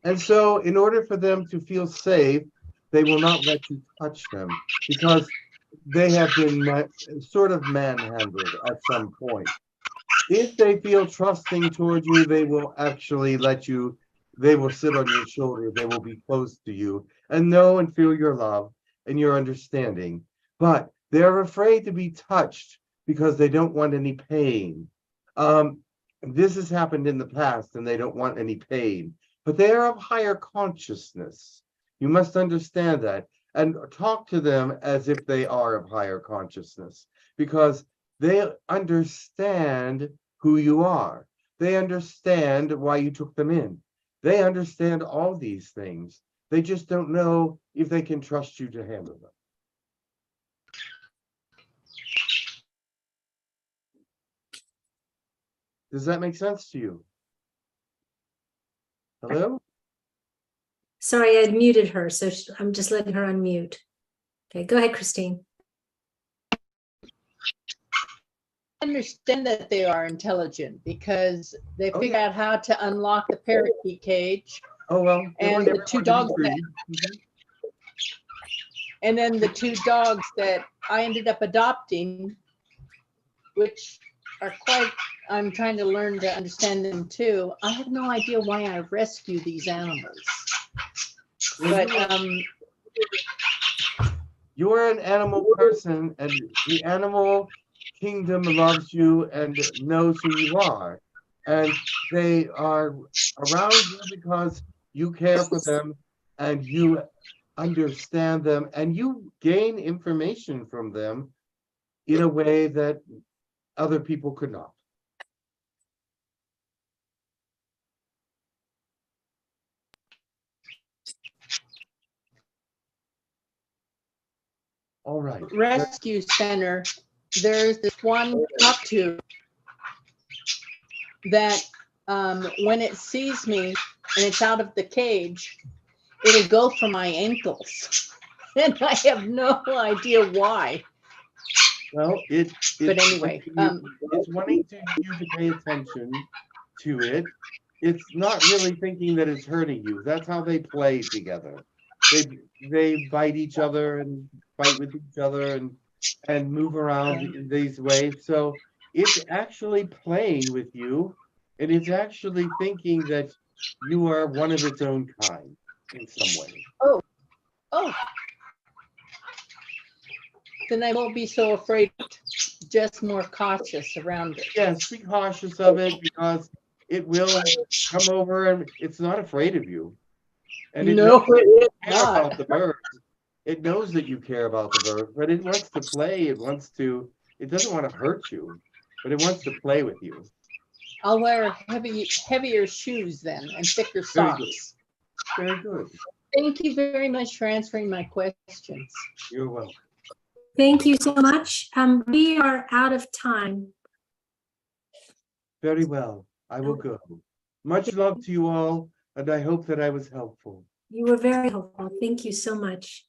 And so in order for them to feel safe, they will not let you touch them, because they have been sort of manhandled at some point. If they feel trusting toward you, they will actually let you, they will sit on your shoulder, they will be close to you and know and feel your love and your understanding. But they're afraid to be touched because they don't want any pain. This has happened in the past and they don't want any pain, but they are of higher consciousness. You must understand that and talk to them as if they are of higher consciousness, because they understand who you are. They understand why you took them in. They understand all these things. They just don't know if they can trust you to handle them. Does that make sense to you? Hello? Sorry, I muted her, so I'm just letting her unmute. Okay, go ahead, Christine. I understand that they are intelligent because they figured out how to unlock the parakeet cage. Oh, well. And the 2 dogs and then the 2 dogs that I ended up adopting, which are quite, I'm trying to learn to understand them too. I have no idea why I rescue these animals. But you're an animal person, and the animal kingdom loves you and knows who you are. And they are around you because you care for them and you understand them and you gain information from them in a way that other people could not. All right. Rescue center, there's this one cockatoo that when it sees me and it's out of the cage, it'll go for my ankles. and I have no idea why. Well, But anyway, it's wanting you to pay attention to it. It's not really thinking that it's hurting you. That's how they play together. They bite each other and fight with each other and move around in these ways. So it's actually playing with you, and it's actually thinking that you are one of its own kind in some way. oh, then I won't be so afraid, just more cautious around it. Yes, be cautious of it because it will come over and it's not afraid of you. And it No, knows that you it is care not. about the birds. It knows that you care about the birds, but it wants to play. It doesn't want to hurt you, but it wants to play with you. I'll wear heavier shoes then and thicker Very good. socks. Very good. Thank you very much for answering my questions. You're welcome. Thank you so much. We are out of time. Very well. I will go. Much love to you all, and I hope that I was helpful. You were very helpful. Thank you so much.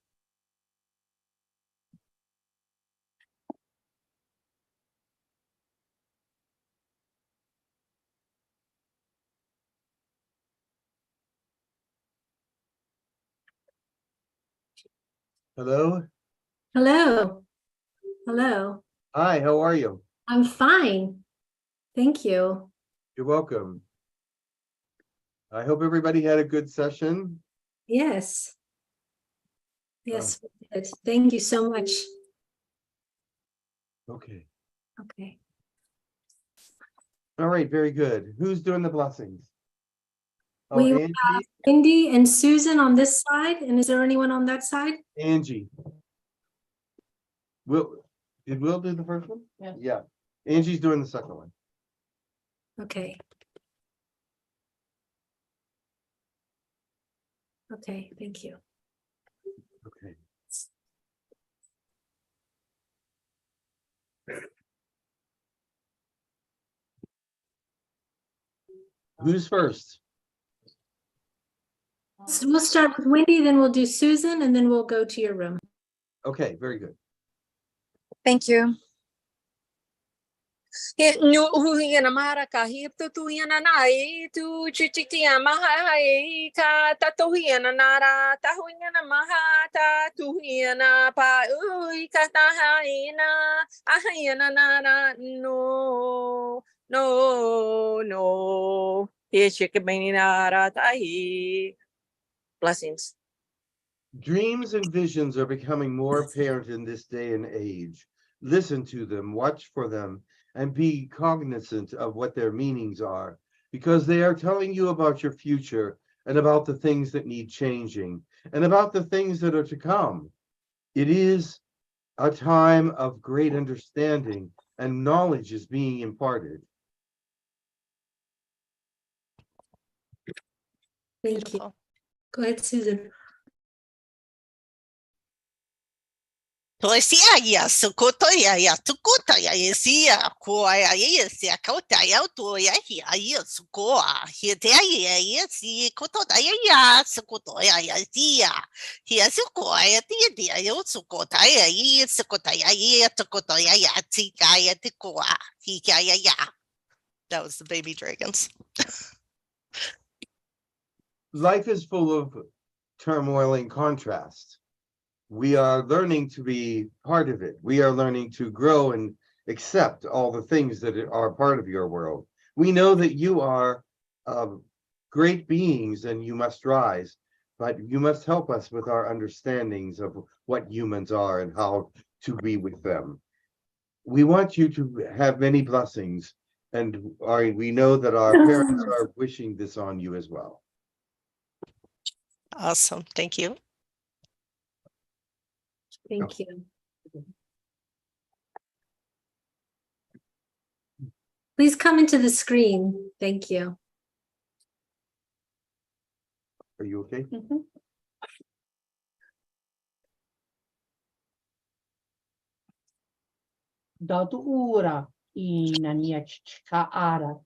Hello? Hello. Hello. Hi, how are you? I'm fine. Thank you. You're welcome. I hope everybody had a good session. Yes. Yes, we did. Thank you so much. Okay. Okay. All right, very good. Who's doing the blessings? Oh, We Angie? have Cindy and Susan on this side, and is there anyone on that side? Angie. Did Will do the first one? Yes. Yeah. Angie's doing the second one. Okay. Okay, thank you. Okay. Who's first? So we'll start with Wendy, then we'll do Susan, and then we'll go to your room. Okay, very good. Thank you. Blessings. Dreams and visions are becoming more apparent in this day and age. Listen to them, watch for them, and be cognizant of what their meanings are, because they are telling you about your future and about the things that need changing and about the things that are to come. It is a time of great understanding and knowledge is being imparted. Thank you. Go ahead, Susan. Toisia ya sukoto ya tukuta ya isia kwa ya isia kota ya to ya ya sukoa hite ya si koto da ya sukoto ya sia hia sukoa ya dia ya sukota ya sukota ya tukoto ya tika ya tikoa hika ya. That was the baby dragons. Life is full of turmoil and contrast. We are learning to be part of it. We are learning to grow and accept all the things that are part of your world. We know that you are great beings and you must rise, but you must help us with our understandings of what humans are and how to be with them. We want you to have many blessings, and we know that our parents are wishing this on you as well. Awesome. Thank you. Thank you. Please come into the screen. Thank you. Are you okay? Datura inania chikaara.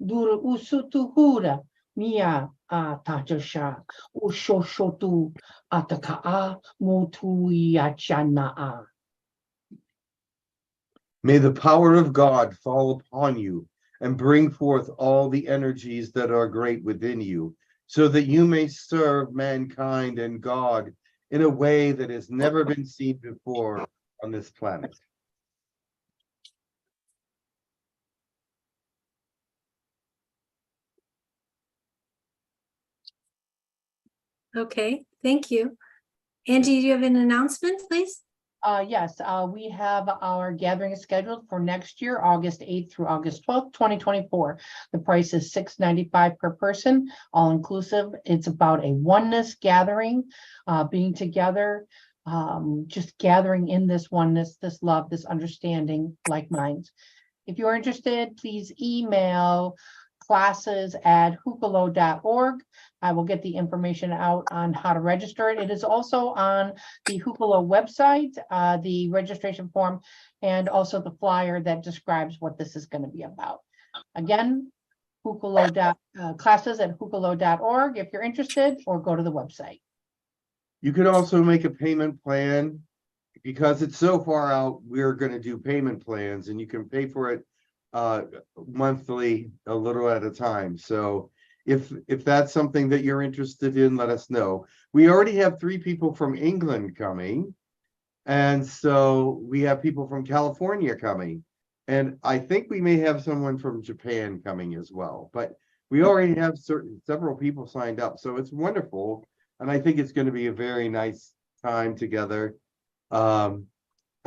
Dura usutuhura mia Tajasha Ushoshotu Ataka'a Motuiachana'a. May the power of God fall upon you and bring forth all the energies that are great within you, so that you may serve mankind and God in a way that has never been seen before on this planet. Okay, thank you. Angie, do you have an announcement, please? Yes, we have our gathering scheduled for next year, August 8th through August 12th, 2024. The price is $6.95 per person, all inclusive. It's about a oneness gathering, being together, just gathering in this oneness, this love, this understanding, like minds. If you're interested, please email classes@hucolo.org. I will get the information out on how to register it. It is also on the Hucolo website, the registration form, and also the flyer that describes what this is going to be about. Again, classes@hucolo.org if you're interested, or go to the website. You could also make a payment plan. Because it's so far out, we're going to do payment plans, and you can pay for it monthly, a little at a time. So if that's something that you're interested in, let us know. We already have 3 people from England coming, and so we have people from California coming, and I think we may have someone from Japan coming as well. But we already have several people signed up, so it's wonderful, and I think it's going to be a very nice time together.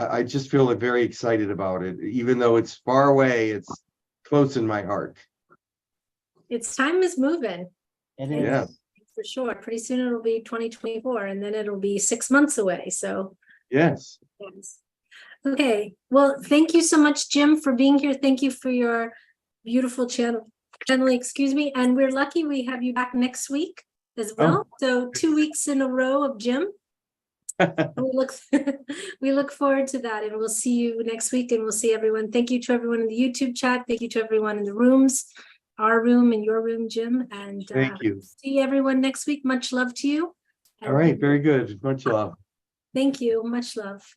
I just feel very excited about it. Even though it's far away, it's close in my heart. It's time is moving. It is. Yeah. For sure. Pretty soon it'll be 2024, and then it'll be 6 months away. So yes. Okay. Well, thank you so much, Jim, for being here. Thank you for your beautiful channeling, excuse me. And we're lucky we have you back next week as well. So 2 weeks in a row of Jim. We look forward to that, and we'll see you next week, and we'll see everyone. Thank you to everyone in the YouTube chat. Thank you to everyone in the rooms, our room and your room, Jim. And thank you. See everyone next week. Much love to you. All right, very good. Much love. Thank you. Much love.